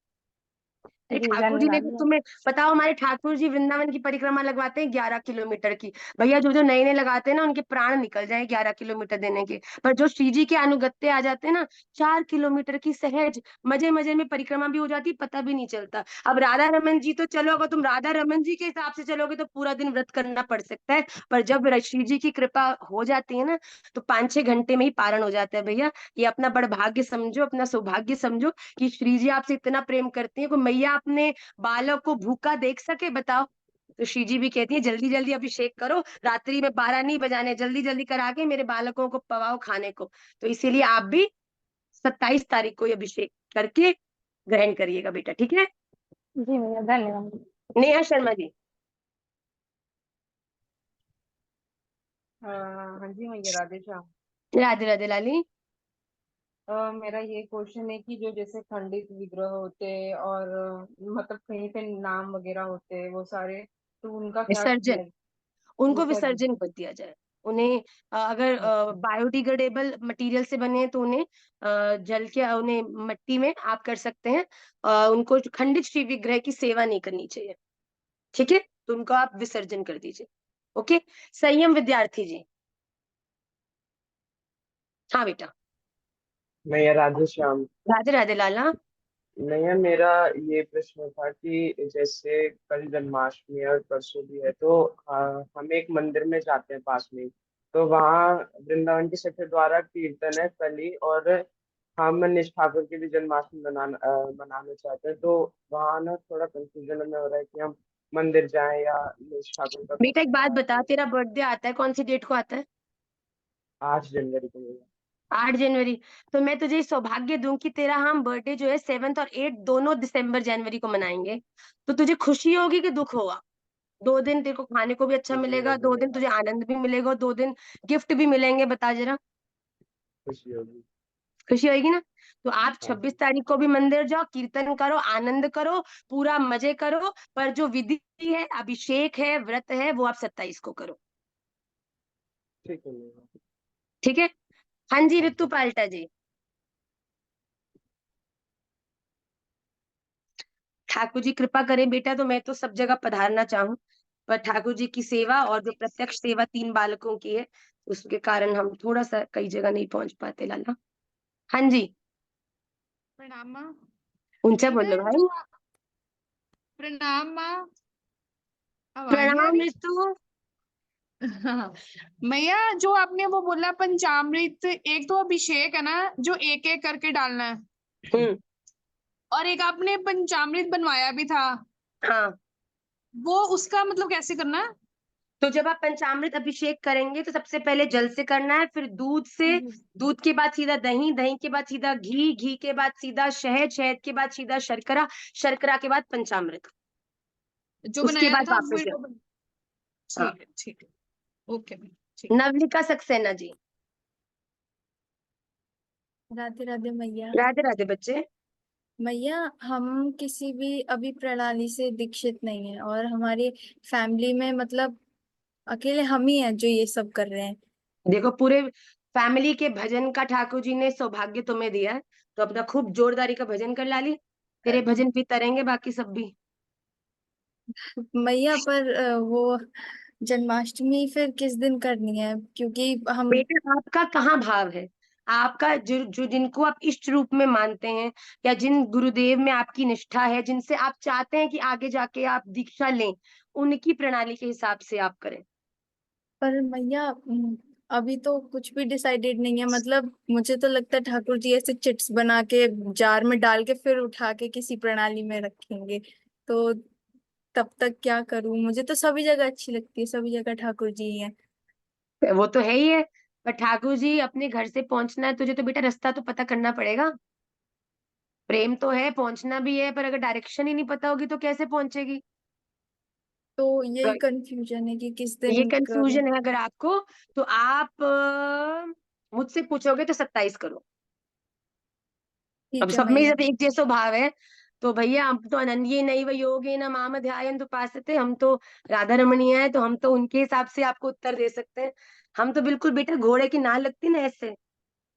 Speaker 1: अरे
Speaker 3: जी
Speaker 1: ठाकुर जी ने
Speaker 3: धन्यवाद
Speaker 1: तो
Speaker 3: मैम।
Speaker 1: तुम्हें बताओ, हमारे ठाकुर जी वृंदावन की परिक्रमा लगवाते हैं 11 किलोमीटर की। भैया जो जो नए नए लगाते हैं ना उनके प्राण निकल जाए 11 किलोमीटर देने के। पर जो श्री जी के अनुगत्य आ जाते हैं ना, 4 किलोमीटर की सहज मजे मजे में परिक्रमा भी हो जाती, पता भी नहीं चलता। अब राधा रमन जी तो चलो, अगर तुम राधा रमन जी के हिसाब से चलोगे तो पूरा दिन व्रत करना पड़ सकता है। पर जब श्री जी की कृपा हो जाती है ना तो 5-6 घंटे में ही पारण हो जाता है भैया। ये अपना बड़ भाग्य समझो, अपना सौभाग्य समझो कि श्री जी आपसे इतना प्रेम करती है। को मैया अपने बालक को भूखा देख सके, बताओ? तो श्री जी भी कहती है जल्दी जल्दी अभिषेक करो, रात्रि में 12 नहीं बजाने, जल्दी जल्दी करा के मेरे बालकों को पवाओ खाने को। तो इसीलिए आप भी 27 तारीख को ये अभिषेक करके ग्रहण करिएगा बेटा, ठीक है?
Speaker 3: जी मैया धन्यवाद।
Speaker 1: नेहा शर्मा जी।
Speaker 4: हाँ जी मैया, राधे श्याम।
Speaker 1: राधे राधे लाली।
Speaker 4: मेरा ये क्वेश्चन है कि जो जैसे खंडित विग्रह होते हैं और मतलब कहीं पे नाम वगैरह होते हैं वो सारे, तो उनका क्या
Speaker 1: विसर्जन,
Speaker 4: किया?
Speaker 1: उनको
Speaker 4: विसर्जन।
Speaker 1: विसर्जन कर दिया जाए। उन्हें अगर
Speaker 4: अच्छा।
Speaker 1: बायोडिग्रेडेबल मटेरियल से बने हैं तो उन्हें जल के उन्हें मिट्टी में आप कर सकते हैं। उनको खंडित श्री विग्रह की सेवा नहीं करनी चाहिए, ठीक है? तो उनको आप विसर्जन कर दीजिए। ओके। संयम विद्यार्थी जी। हाँ बेटा।
Speaker 5: मैं राधे श्याम।
Speaker 1: राधे राधे लाला।
Speaker 5: नया मेरा ये प्रश्न था कि जैसे कल जन्माष्टमी और परसों भी है, तो हम एक मंदिर में जाते हैं पास में ही। तो वहाँ वृंदावन के सखी द्वारा कीर्तन है कल ही, और हम निज ठाकुर की भी जन्माष्टमी मनाना चाहते हैं। तो वहाँ ना थोड़ा कंफ्यूजन में हो रहा है कि हम मंदिर जाएं या निज ठाकुर का
Speaker 1: बेटा एक बात
Speaker 5: करें।
Speaker 1: बता, तेरा बर्थडे आता है कौन सी डेट को आता है?
Speaker 5: 8 जनवरी को मिला।
Speaker 1: 8 जनवरी। तो मैं तुझे सौभाग्य दूं कि तेरा हम बर्थडे जो है 7 और 8 दोनों दिसंबर जनवरी को मनाएंगे। तो तुझे खुशी होगी कि दुख होगा? 2 दिन तेरे को खाने को भी अच्छा
Speaker 5: खुशी
Speaker 1: मिलेगा,
Speaker 5: होगी
Speaker 1: 2 दिन
Speaker 5: मेरा।
Speaker 1: तुझे आनंद भी मिलेगा, 2 दिन गिफ्ट भी मिलेंगे, बता जरा।
Speaker 5: खुशी होगी।
Speaker 1: खुशी होगी ना? तो आप
Speaker 5: हाँ।
Speaker 1: 26 तारीख को भी मंदिर जाओ, कीर्तन करो, आनंद करो, पूरा मजे करो। पर जो विधि है, अभिषेक है, व्रत है, वो आप 27 को करो,
Speaker 5: ठीक है मेरा।
Speaker 1: ठीक है? हाँ जी,
Speaker 5: हाँ
Speaker 1: ऋतु
Speaker 5: हाँ।
Speaker 1: पाल्टा जी। ठाकुर जी कृपा करें बेटा, तो मैं तो सब जगह पधारना चाहूँ, पर ठाकुर जी की सेवा और जो प्रत्यक्ष सेवा 3 बालकों की है उसके कारण हम थोड़ा सा कई जगह नहीं पहुंच पाते लाला। हाँ जी।
Speaker 6: प्रणाम माँ।
Speaker 1: ऊंचा
Speaker 6: मैया
Speaker 1: बोलो भाई।
Speaker 6: जो प्रणाम माँ। आवाज नहीं आ
Speaker 1: प्रणाम
Speaker 6: रही?
Speaker 1: ऋतु।
Speaker 6: हाँ। मैया जो आपने वो बोला पंचामृत, एक तो अभिषेक है ना जो एक एक करके डालना है,
Speaker 1: हम्म।
Speaker 6: और एक आपने पंचामृत बनवाया भी था,
Speaker 1: हाँ।
Speaker 6: वो उसका मतलब कैसे करना है?
Speaker 1: तो जब आप पंचामृत अभिषेक करेंगे तो सबसे पहले जल से करना है, फिर दूध से, दूध के बाद सीधा दही, दही के बाद सीधा घी, घी के बाद सीधा शहद, शहद के बाद सीधा शर्करा, शर्करा के बाद पंचामृत,
Speaker 6: जो
Speaker 1: उसके
Speaker 6: बनाया
Speaker 1: बाद
Speaker 6: था
Speaker 1: वापस
Speaker 6: वही
Speaker 1: जल।
Speaker 6: को
Speaker 1: हाँ।
Speaker 6: ठीक है ठीक है। ओके मैम ठीक है।
Speaker 1: नवलिका सक्सेना जी।
Speaker 7: राधे राधे मैया।
Speaker 1: राधे राधे बच्चे।
Speaker 7: मैया हम किसी भी अभी प्रणाली से दीक्षित नहीं है, और हमारी फैमिली में मतलब अकेले हम ही हैं जो ये सब कर रहे हैं।
Speaker 1: देखो पूरे फैमिली के भजन का ठाकुर जी ने सौभाग्य तुम्हें दिया है, तो अपना खूब जोरदारी का भजन कर लाली, तेरे भजन भी तरेंगे, बाकी सब भी।
Speaker 7: मैया पर वो जन्माष्टमी फिर किस दिन करनी है? क्योंकि हम
Speaker 1: बेटा आपका कहाँ भाव है? आपका जो जिनको आप इष्ट रूप में मानते हैं, या जिन गुरुदेव में आपकी निष्ठा है, जिनसे आप चाहते हैं कि आगे जाके आप दीक्षा लें, उनकी प्रणाली के हिसाब से आप करें।
Speaker 7: पर मैया अभी तो कुछ भी डिसाइडेड नहीं है। मतलब मुझे तो लगता है ठाकुर जी ऐसे चिट्स बना के जार में डाल के फिर उठा के किसी प्रणाली में रखेंगे, तो तब तक क्या करूं? मुझे तो सभी जगह अच्छी लगती है, सभी जगह ठाकुर जी ही है।
Speaker 1: वो तो है ही है, पर ठाकुर जी अपने घर से पहुंचना है, तुझे तो बेटा रास्ता तो पता करना पड़ेगा। प्रेम तो है, पहुंचना भी है, पर अगर डायरेक्शन ही नहीं पता होगी तो कैसे पहुंचेगी?
Speaker 7: तो
Speaker 1: तो
Speaker 7: यही कंफ्यूजन है कि किस
Speaker 1: ये
Speaker 7: दिन करूं।
Speaker 1: कंफ्यूजन है अगर आपको, तो आप मुझसे पूछोगे तो 27 करो। अब
Speaker 7: ठीक है
Speaker 1: सब में
Speaker 7: मैया।
Speaker 1: जब एक जैसा भाव है, तो भैया हम तो अनन्ये नैव योगेन माम ध्यायन्त उपासते, हम तो राधा रमणीय है, तो हम तो उनके हिसाब से आपको उत्तर दे सकते हैं। हम तो बिल्कुल बेटा घोड़े की नाल लगती ना ऐसे,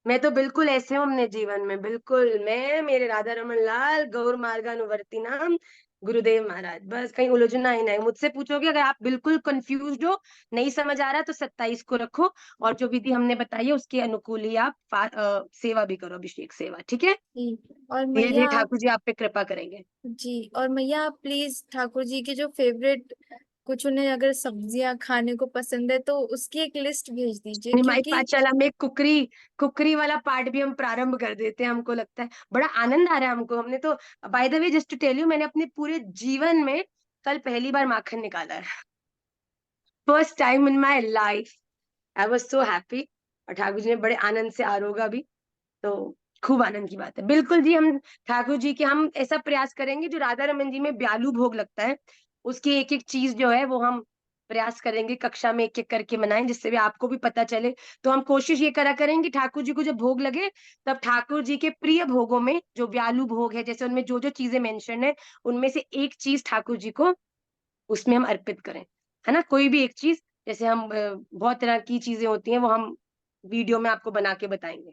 Speaker 1: मैं तो बिल्कुल ऐसे हूँ अपने जीवन में, बिल्कुल मैं, मेरे राधा रमन लाल, गौर मार्गानुवर्ती नाम गुरुदेव महाराज, बस कहीं उलझना ही नहीं। मुझसे पूछोगे अगर आप बिल्कुल कंफ्यूज हो, नहीं समझ आ रहा, तो 27 को रखो, और जो विधि हमने बताई है उसके अनुकूल ही आप सेवा भी करो, अभिषेक सेवा, ठीक है?
Speaker 7: ठीक है। और
Speaker 1: धीरे
Speaker 7: मैया
Speaker 1: धीरे
Speaker 7: आप,
Speaker 1: ठाकुर जी आप पे कृपा करेंगे।
Speaker 7: जी, और मैया आप प्लीज ठाकुर जी के जो फेवरेट, कुछ उन्हें अगर सब्जियां खाने को पसंद है तो उसकी एक लिस्ट भेज दीजिए,
Speaker 1: निमाई
Speaker 7: क्योंकि
Speaker 1: पाठशाला में कुकरी कुकरी वाला पार्ट भी हम प्रारंभ कर देते हैं, हमको लगता है बड़ा आनंद आ रहा है हमको। हमने तो, by the way just to tell you, मैंने अपने पूरे जीवन में कल पहली बार माखन निकाला है, first time in my life. I was so happy, और ठाकुर जी ने बड़े आनंद से आरोगा भी, तो खूब आनंद की बात है। बिल्कुल जी, हम ठाकुर जी के हम ऐसा प्रयास करेंगे, जो राधा रमन जी में ब्यालू भोग लगता है, उसकी एक एक चीज जो है वो हम प्रयास करेंगे कक्षा में एक एक करके मनाएं, जिससे भी आपको भी पता चले। तो हम कोशिश ये करा करेंगे ठाकुर जी को जब भोग लगे, तब ठाकुर जी के प्रिय भोगों में जो ब्यालू भोग है, जैसे उनमें जो जो चीजें मेंशन है, उनमें से एक चीज ठाकुर जी को उसमें हम अर्पित करें, है ना? कोई भी एक चीज, जैसे हम बहुत तरह की चीजें होती हैं, वो हम वीडियो में आपको बना के बताएंगे।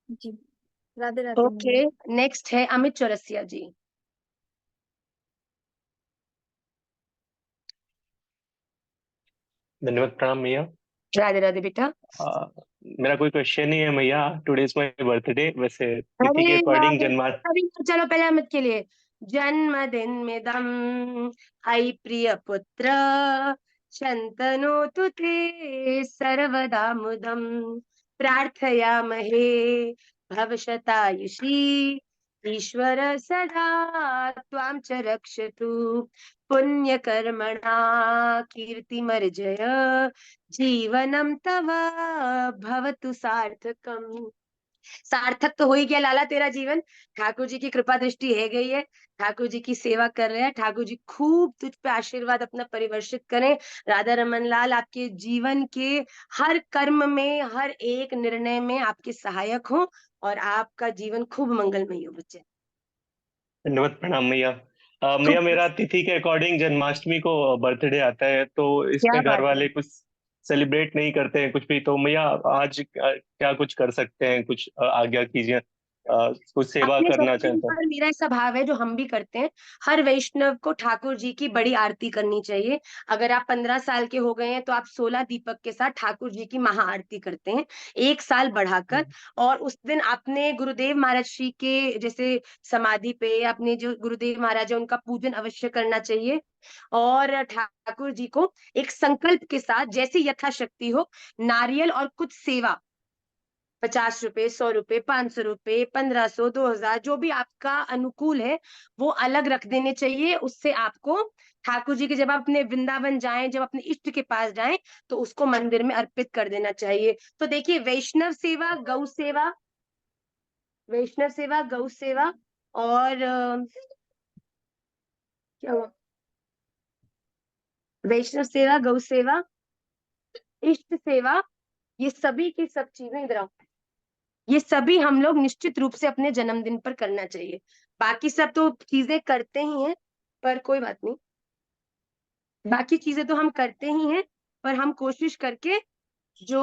Speaker 7: जी, राधे राधे
Speaker 1: ओके,
Speaker 7: मैया।
Speaker 1: नेक्स्ट है अमित चौरसिया जी।
Speaker 8: धन्यवाद, प्रणाम मैया।
Speaker 1: राधे राधे बेटा।
Speaker 8: आ, मेरा कोई क्वेश्चन नहीं है मैया। Today is my birthday. वैसे तिथि के
Speaker 1: अरे
Speaker 8: अकॉर्डिंग
Speaker 1: वाह,
Speaker 8: जन्मा।
Speaker 1: अभी चलो पहले अमित के लिए, जन्मदिन में दम, हई प्रिय पुत्र, शंतनोतु ते सर्वदा मुदम, प्रार्थयामहे भवशतायुषी, ईश्वर सदा त्वां च रक्षतु, पुण्यकर्मणा कीर्तिमर्जय, जीवनम तव भवतु सार्थकम। सार्थक तो हो ही गया लाला तेरा जीवन, ठाकुर जी की कृपा दृष्टि है गई है, ठाकुर जी की सेवा कर रहे हैं, ठाकुर जी खूब तुझ पे आशीर्वाद अपना परिवर्षित करें। राधा रमन लाल आपके जीवन के हर कर्म में, हर एक निर्णय में आपके सहायक हो, और आपका जीवन खूब मंगलमय हो बच्चे।
Speaker 8: धन्यवाद, प्रणाम मैया। मैया,
Speaker 1: खूब
Speaker 8: मेरा तिथि के अकॉर्डिंग जन्माष्टमी को बर्थडे आता है, तो
Speaker 1: क्या
Speaker 8: इसमें घर
Speaker 1: बात है।
Speaker 8: वाले कुछ सेलिब्रेट नहीं करते हैं कुछ भी, तो मैया आज क्या कुछ कर सकते हैं? कुछ आज्ञा कीजिए। कुछ सेवा
Speaker 1: अपने
Speaker 8: करना
Speaker 1: जन्मदिन
Speaker 8: चाहता हूँ।
Speaker 1: पर मेरा ऐसा भाव है, जो हम भी करते हैं, हर वैष्णव को ठाकुर जी की बड़ी आरती करनी चाहिए। अगर आप 15 साल के हो गए हैं, तो आप 16 दीपक के साथ ठाकुर जी की महाआरती करते हैं, एक साल बढ़ाकर। और उस दिन अपने गुरुदेव महाराज श्री के जैसे समाधि पे अपने जो गुरुदेव महाराज है उनका पूजन अवश्य करना चाहिए। और ठाकुर जी को एक संकल्प के साथ, जैसे यथाशक्ति हो, नारियल और कुछ सेवा, 50 रुपए, 100 रुपए, 500 रुपए, 1500, 2000, जो भी आपका अनुकूल है, वो अलग रख देने चाहिए। उससे आपको ठाकुर जी के, जब आप अपने वृंदावन जाएं, जब अपने इष्ट के पास जाएं, तो उसको मंदिर में अर्पित कर देना चाहिए। तो देखिए, वैष्णव सेवा, गौ सेवा, वैष्णव सेवा, गौ सेवा, और क्या हुआ, वैष्णव सेवा, गौ सेवा, इष्ट सेवा, ये सभी की सब चीजें, इधर आओ, ये सभी हम लोग निश्चित रूप से अपने जन्मदिन पर करना चाहिए। बाकी सब तो चीजें करते ही हैं, पर कोई बात नहीं, बाकी चीजें तो हम करते ही हैं, पर हम कोशिश करके जो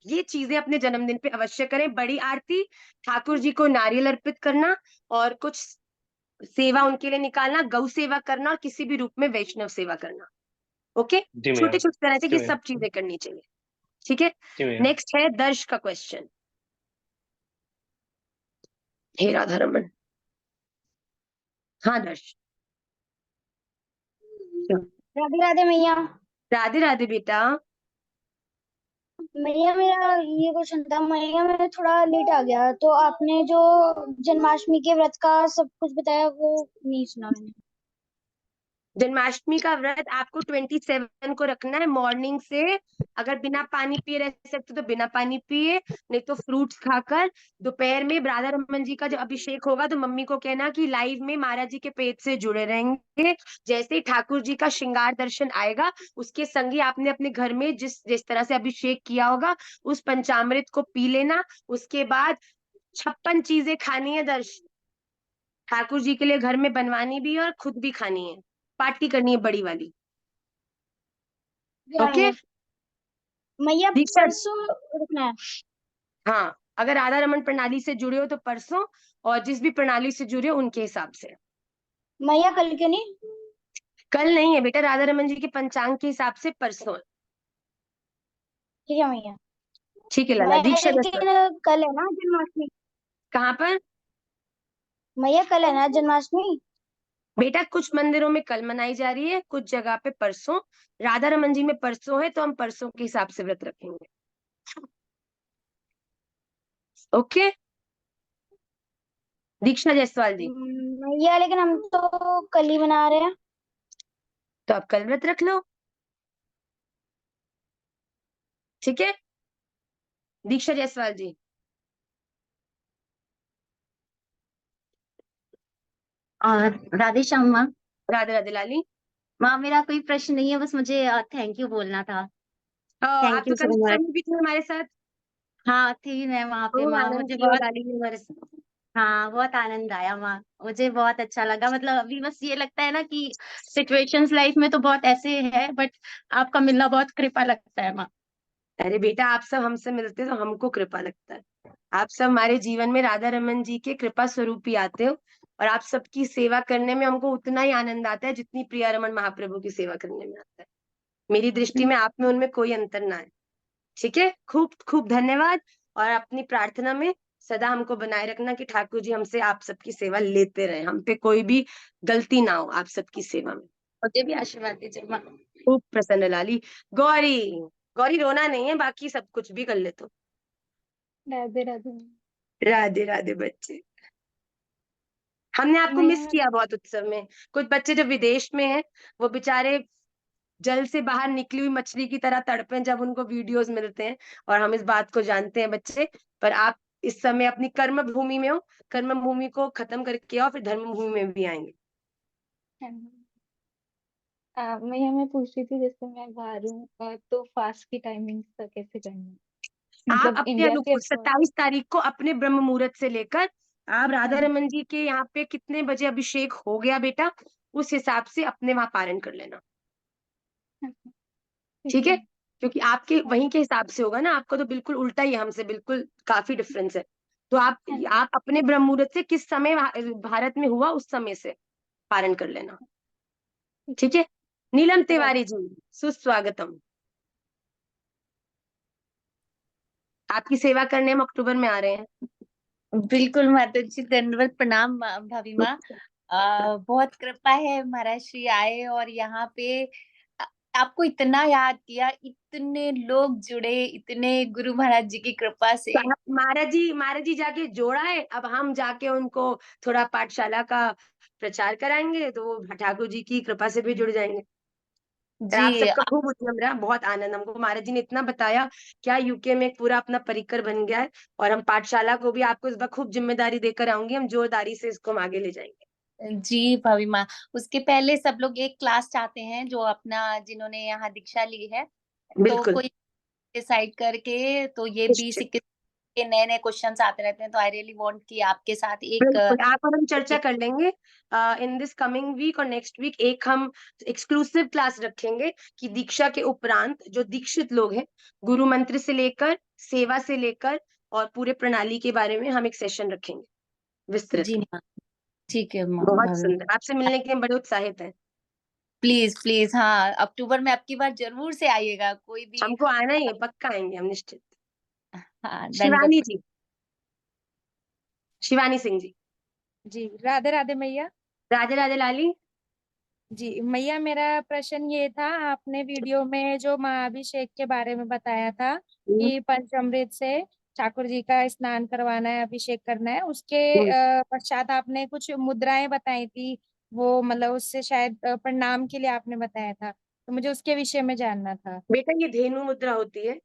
Speaker 1: ये चीजें अपने जन्मदिन पे अवश्य करें। बड़ी आरती, ठाकुर जी को नारियल अर्पित करना, और कुछ सेवा उनके लिए निकालना, गौ सेवा करना, और किसी भी रूप में वैष्णव सेवा करना। ओके,
Speaker 8: जी मैया।
Speaker 1: छोटे छोटे तरह से
Speaker 8: जी
Speaker 1: ये
Speaker 8: मैया।
Speaker 1: सब चीजें करनी चाहिए। ठीक है,
Speaker 8: जी मैया।
Speaker 1: नेक्स्ट है दर्श का क्वेश्चन। हे राधा रमन, हाँ दर्श।
Speaker 9: राधे राधे मैया।
Speaker 1: राधे राधे बेटा।
Speaker 9: मैया मेरा ये क्वेश्चन था मैया, मैं थोड़ा लेट आ गया तो आपने जो जन्माष्टमी के व्रत का सब कुछ बताया वो नहीं सुना मैंने।
Speaker 1: जन्माष्टमी का व्रत आपको 27 को रखना है, मॉर्निंग से। अगर बिना पानी पिए रह सकते तो बिना पानी पिए, नहीं तो फ्रूट्स खाकर। दोपहर में राधा रमन जी का जब अभिषेक होगा तो मम्मी को कहना कि लाइव में महाराज जी के पेट से जुड़े रहेंगे। जैसे ही ठाकुर जी का श्रृंगार दर्शन आएगा उसके संग ही आपने अपने घर में जिस जिस तरह से अभिषेक किया होगा उस पंचामृत को पी लेना। उसके बाद 56 चीजें खानी है दर्श, ठाकुर जी के लिए घर में बनवानी भी है और खुद भी खानी है, पार्टी करनी है बड़ी वाली। ओके
Speaker 9: मैया
Speaker 1: दीक्षा,
Speaker 9: परसों रखना है।
Speaker 1: हाँ अगर राधा रमन प्रणाली से जुड़े हो तो परसों, और जिस भी प्रणाली से जुड़े हो उनके हिसाब से।
Speaker 9: मैया कल के नहीं?
Speaker 1: कल नहीं है बेटा, राधा रमन जी के पंचांग के हिसाब से परसों है।
Speaker 9: ठीक है मैया।
Speaker 1: ठीक है लाला। दीक्षा
Speaker 9: लेकिन कल है ना जन्माष्टमी?
Speaker 1: कहाँ पर
Speaker 9: मैया कल है ना जन्माष्टमी?
Speaker 1: बेटा? कुछ मंदिरों में कल मनाई जा रही है, कुछ जगह पे परसों। राधा रमन जी में परसों है तो हम परसों के हिसाब से व्रत रखेंगे। ओके दीक्षा जायसवाल जी,
Speaker 9: मैया लेकिन हम तो कल ही बना रहे हैं।
Speaker 1: तो आप कल व्रत रख लो, ठीक है। दीक्षा जायसवाल जी,
Speaker 10: और राधे श्याम माँ।
Speaker 1: राधे राधे लाली।
Speaker 10: माँ मेरा कोई प्रश्न नहीं है, बस मुझे थैंक यू बोलना था।
Speaker 1: आप
Speaker 10: थैंक
Speaker 1: तो
Speaker 10: यू
Speaker 1: कल
Speaker 10: सो मच।
Speaker 1: भी थे हमारे साथ।
Speaker 10: हाँ थी मैं वहाँ पे
Speaker 1: खूब
Speaker 10: माँ,
Speaker 1: आनंद
Speaker 10: मुझे
Speaker 1: किया
Speaker 10: बहुत,
Speaker 1: लाली ने हमारे साथ।
Speaker 10: हाँ बहुत आनंद आया माँ, मुझे बहुत अच्छा लगा। मतलब अभी बस ये लगता है ना कि सिचुएशंस लाइफ में तो बहुत ऐसे है, बट आपका मिलना बहुत कृपा लगता है माँ।
Speaker 1: अरे बेटा, आप सब हमसे मिलते तो हमको कृपा लगता है। आप सब हमारे जीवन में राधा रमन जी के कृपा स्वरूप ही आते हो, और आप सबकी सेवा करने में हमको उतना ही आनंद आता है जितनी प्रिया रमन महाप्रभु की सेवा करने में आता है। मेरी दृष्टि में आप में उनमें कोई अंतर ना है, ठीक है। खूब खूब धन्यवाद, और अपनी प्रार्थना में सदा हमको बनाए रखना कि ठाकुर जी हमसे आप सबकी सेवा लेते रहे, हम पे कोई भी गलती ना हो आप सबकी सेवा में।
Speaker 10: मुझे भी आशीर्वाद दीजिए माँ।
Speaker 1: खूब प्रसन्न लाली। गौरी, गौरी रोना नहीं है, बाकी सब कुछ भी कर ले तो।
Speaker 3: राधे राधे।
Speaker 1: राधे राधे बच्चे, हमने आपको मिस
Speaker 3: मैया
Speaker 1: किया बहुत उत्सव में। कुछ बच्चे जो विदेश में हैं वो बेचारे जल से बाहर निकली हुई मछली की तरह तड़पे जब उनको वीडियोस मिलते हैं, और हम इस बात को जानते हैं बच्चे। पर आप इस समय अपनी कर्म भूमि में हो, कर्म भूमि को खत्म करके आओ, फिर धर्म भूमि में भी आएंगे।
Speaker 3: मैया मैं पूछ रही थी जैसे मैं बाहर हूँ तो फास्ट की टाइमिंग का कैसे करना है?
Speaker 1: आप
Speaker 3: मतलब
Speaker 1: अपने
Speaker 3: इंडिया के
Speaker 1: अनुकूल 27 तारीख को अपने ब्रह्म मुहूर्त से लेकर आप राधा रमन जी के यहाँ पे कितने बजे अभिषेक हो गया बेटा, उस हिसाब से अपने वहां पारण कर लेना, ठीक है। क्योंकि आपके वहीं के हिसाब से होगा ना, आपको तो बिल्कुल उल्टा ही है हमसे, बिल्कुल काफी डिफरेंस है। तो आप अपने ब्रह्म मुहूर्त से किस समय भारत में हुआ उस समय से पारण कर लेना, ठीक है। नीलम तिवारी जी, सुस्वागतम। आपकी सेवा करने हम अक्टूबर में आ रहे हैं।
Speaker 10: बिल्कुल माता जी, दंडवत प्रणाम भाभी माँ। बहुत कृपा है महाराज श्री आए और यहाँ पे आ- आपको इतना याद किया, इतने लोग जुड़े, इतने गुरु महाराज जी की कृपा से।
Speaker 1: महाराज जी जाके जोड़ा है, अब हम जाके उनको थोड़ा पाठशाला का प्रचार कराएंगे तो वो ठाकुर जी की कृपा से भी जुड़ जाएंगे। और आप
Speaker 10: जी
Speaker 1: सबका खूब उद्यम रहा, बहुत आनंद हमको। महाराज जी ने इतना बताया, क्या यूके में एक पूरा अपना परिकर बन गया है, और हम पाठशाला को भी आपको इस बार खूब जिम्मेदारी देकर आऊंगी, हम जोरदारी से इसको हम आगे ले जाएंगे।
Speaker 10: जी भाभी माँ, उसके पहले सब लोग एक क्लास चाहते हैं जो अपना, जिन्होंने यहाँ दीक्षा ली है, तो
Speaker 1: बिल्कुल
Speaker 10: कोई डिसाइड करके, तो ये
Speaker 1: निश्चित।
Speaker 10: 20-21 के नए नए क्वेश्चंस आते रहते हैं, तो आई रियली वांट कि आपके साथ एक
Speaker 1: बिल्कुल, आप और हम चर्चा कर लेंगे इन दिस कमिंग वीक और नेक्स्ट वीक। एक हम एक्सक्लूसिव क्लास रखेंगे कि दीक्षा के उपरांत जो दीक्षित लोग हैं, गुरु मंत्र से लेकर सेवा से लेकर और पूरे प्रणाली के बारे में हम एक सेशन रखेंगे विस्तृत।
Speaker 10: जी हाँ, ठीक है
Speaker 1: बहुत
Speaker 10: भाभी
Speaker 1: सुंदर, आपसे मिलने के लिए हम बड़े उत्साहित हैं।
Speaker 10: प्लीज प्लीज, हाँ अक्टूबर में आपकी बार जरूर से आइएगा, कोई भी।
Speaker 1: हमको आना ही है, पक्का आएंगे हम निश्चित।
Speaker 10: हाँ,
Speaker 1: शिवानी
Speaker 10: दंडवत।
Speaker 1: जी, शिवानी सिंह जी।
Speaker 11: जी, राधे राधे मैया।
Speaker 1: राधे राधे लाली।
Speaker 11: जी मैया, मेरा प्रश्न ये था, आपने वीडियो में जो महाअभिषेक के बारे में बताया था कि पंचामृत से ठाकुर जी का स्नान करवाना है, अभिषेक करना है, उसके पश्चात आपने कुछ मुद्राएं बताई थी, वो मतलब उससे शायद प्रणाम के लिए आपने बताया था, तो मुझे उसके विषय में जानना था।
Speaker 1: बेटा ये धेनु मुद्रा होती है,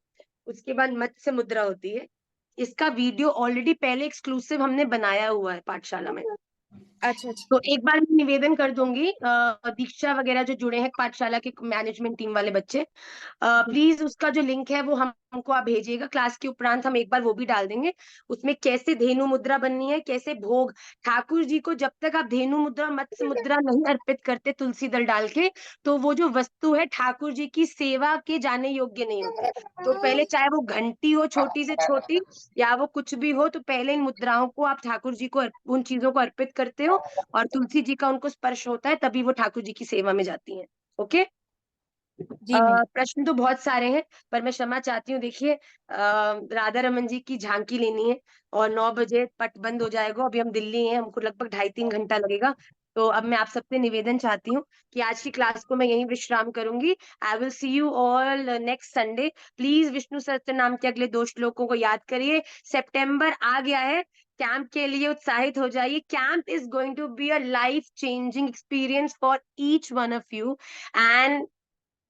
Speaker 1: उसके बाद मत्स्य मुद्रा होती है। इसका वीडियो ऑलरेडी पहले एक्सक्लूसिव हमने बनाया हुआ है पाठशाला में।
Speaker 11: अच्छा
Speaker 1: तो एक बार मैं निवेदन कर दूंगी, दीक्षा वगैरह जो जुड़े हैं पाठशाला के मैनेजमेंट टीम वाले बच्चे, प्लीज उसका जो लिंक है वो हमको आप भेजिएगा। क्लास के उपरांत हम एक बार वो भी डाल देंगे। उसमें कैसे धेनु मुद्रा बननी है, कैसे भोग ठाकुर जी को, जब तक आप धेनु मुद्रा मत्स्य मुद्रा नहीं अर्पित करते तुलसी दल डाल के, तो वो जो वस्तु है ठाकुर जी की सेवा के जाने योग्य नहीं होती। तो पहले चाहे वो घंटी हो छोटी से छोटी या वो कुछ भी हो, तो पहले इन मुद्राओं को आप ठाकुर जी को उन चीजों को अर्पित करते हो और तुलसी जी का उनको स्पर्श होता है, तभी वो ठाकुर जी की सेवा में जाती हैं। ओके। प्रश्न तो बहुत सारे हैं, पर मैं क्षमा चाहती हूँ। देखिए, राधा रमन जी की झांकी लेनी है और 9 बजे पट बंद हो जाएगा। अभी हम दिल्ली हैं, हमको लगभग 2.5-3 घंटा लगेगा। तो अब मैं आप सबसे निवेदन चाहती हूँ कि आज की क्लास को मैं यहीं विश्राम करूंगी। आई will see you all next Sunday. Please Vishnu सहस्त्र नाम के अगले 2 श्लोकों को याद करिए। सितंबर आ गया है, कैंप के लिए उत्साहित हो जाइए। Camp is going to be a life changing experience for each one of you, and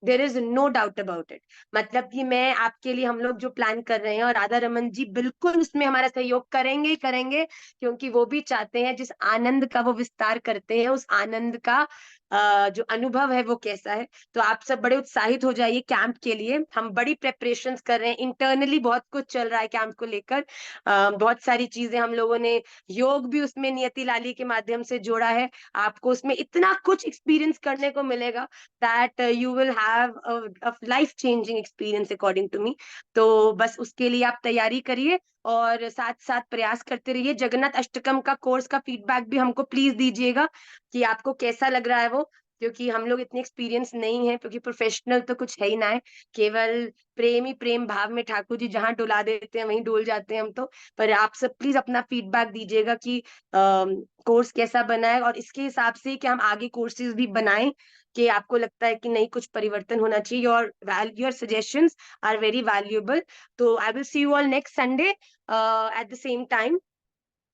Speaker 1: there is no doubt about it. मतलब कि मैं आपके लिए, हम लोग जो प्लान कर रहे हैं, और राधा रमन जी बिल्कुल उसमें हमारा सहयोग करेंगे ही करेंगे, क्योंकि वो भी चाहते हैं जिस आनंद का वो विस्तार करते हैं, उस आनंद का जो अनुभव है वो कैसा है। तो आप सब बड़े उत्साहित हो जाइए कैंप के लिए। हम बड़ी प्रेपरेशंस कर रहे हैं, इंटरनली बहुत कुछ चल रहा है कैंप को लेकर। बहुत सारी चीजें हम लोगों ने, योग भी उसमें नियति लाली के माध्यम से जोड़ा है। आपको उसमें इतना कुछ एक्सपीरियंस करने को मिलेगा that you will have a life changing experience according to me। तो बस उसके लिए आप तैयारी करिए और साथ साथ प्रयास करते रहिए। जगन्नाथ अष्टकम का कोर्स का फीडबैक भी हमको प्लीज दीजिएगा कि आपको कैसा लग रहा है वो, क्योंकि हम लोग इतने एक्सपीरियंस नहीं है, क्योंकि प्रोफेशनल तो कुछ है ही ना है। केवल प्रेम ही प्रेम भाव में ठाकुर जी जहाँ डुला देते हैं वहीं डोल जाते हैं हम तो। पर आप सब प्लीज अपना फीडबैक दीजिएगा कि कोर्स कैसा बना है, और इसके हिसाब से कि हम आगे कोर्सेज भी बनाएं कि आपको लगता है कि नहीं कुछ परिवर्तन होना चाहिए। Your suggestions are very valuable. तो I will see you all next Sunday at the same time.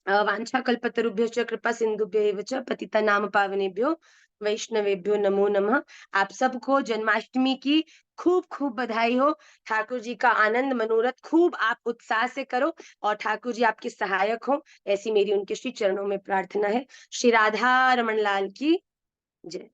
Speaker 1: वांछा कल्पतरुभ्यश्च कृपा सिंधुभ्यैव च पतितानां पावनेभ्यो वैष्णवेभ्यो नमो नमः। आप सबको जन्माष्टमी की खूब खूब बधाई हो। ठाकुर जी का आनंद मनोरथ खूब आप उत्साह से करो और ठाकुर जी आपके सहायक हो, ऐसी मेरी उनके श्री चरणों में प्रार्थना है। श्री राधा रमन लाल की जय।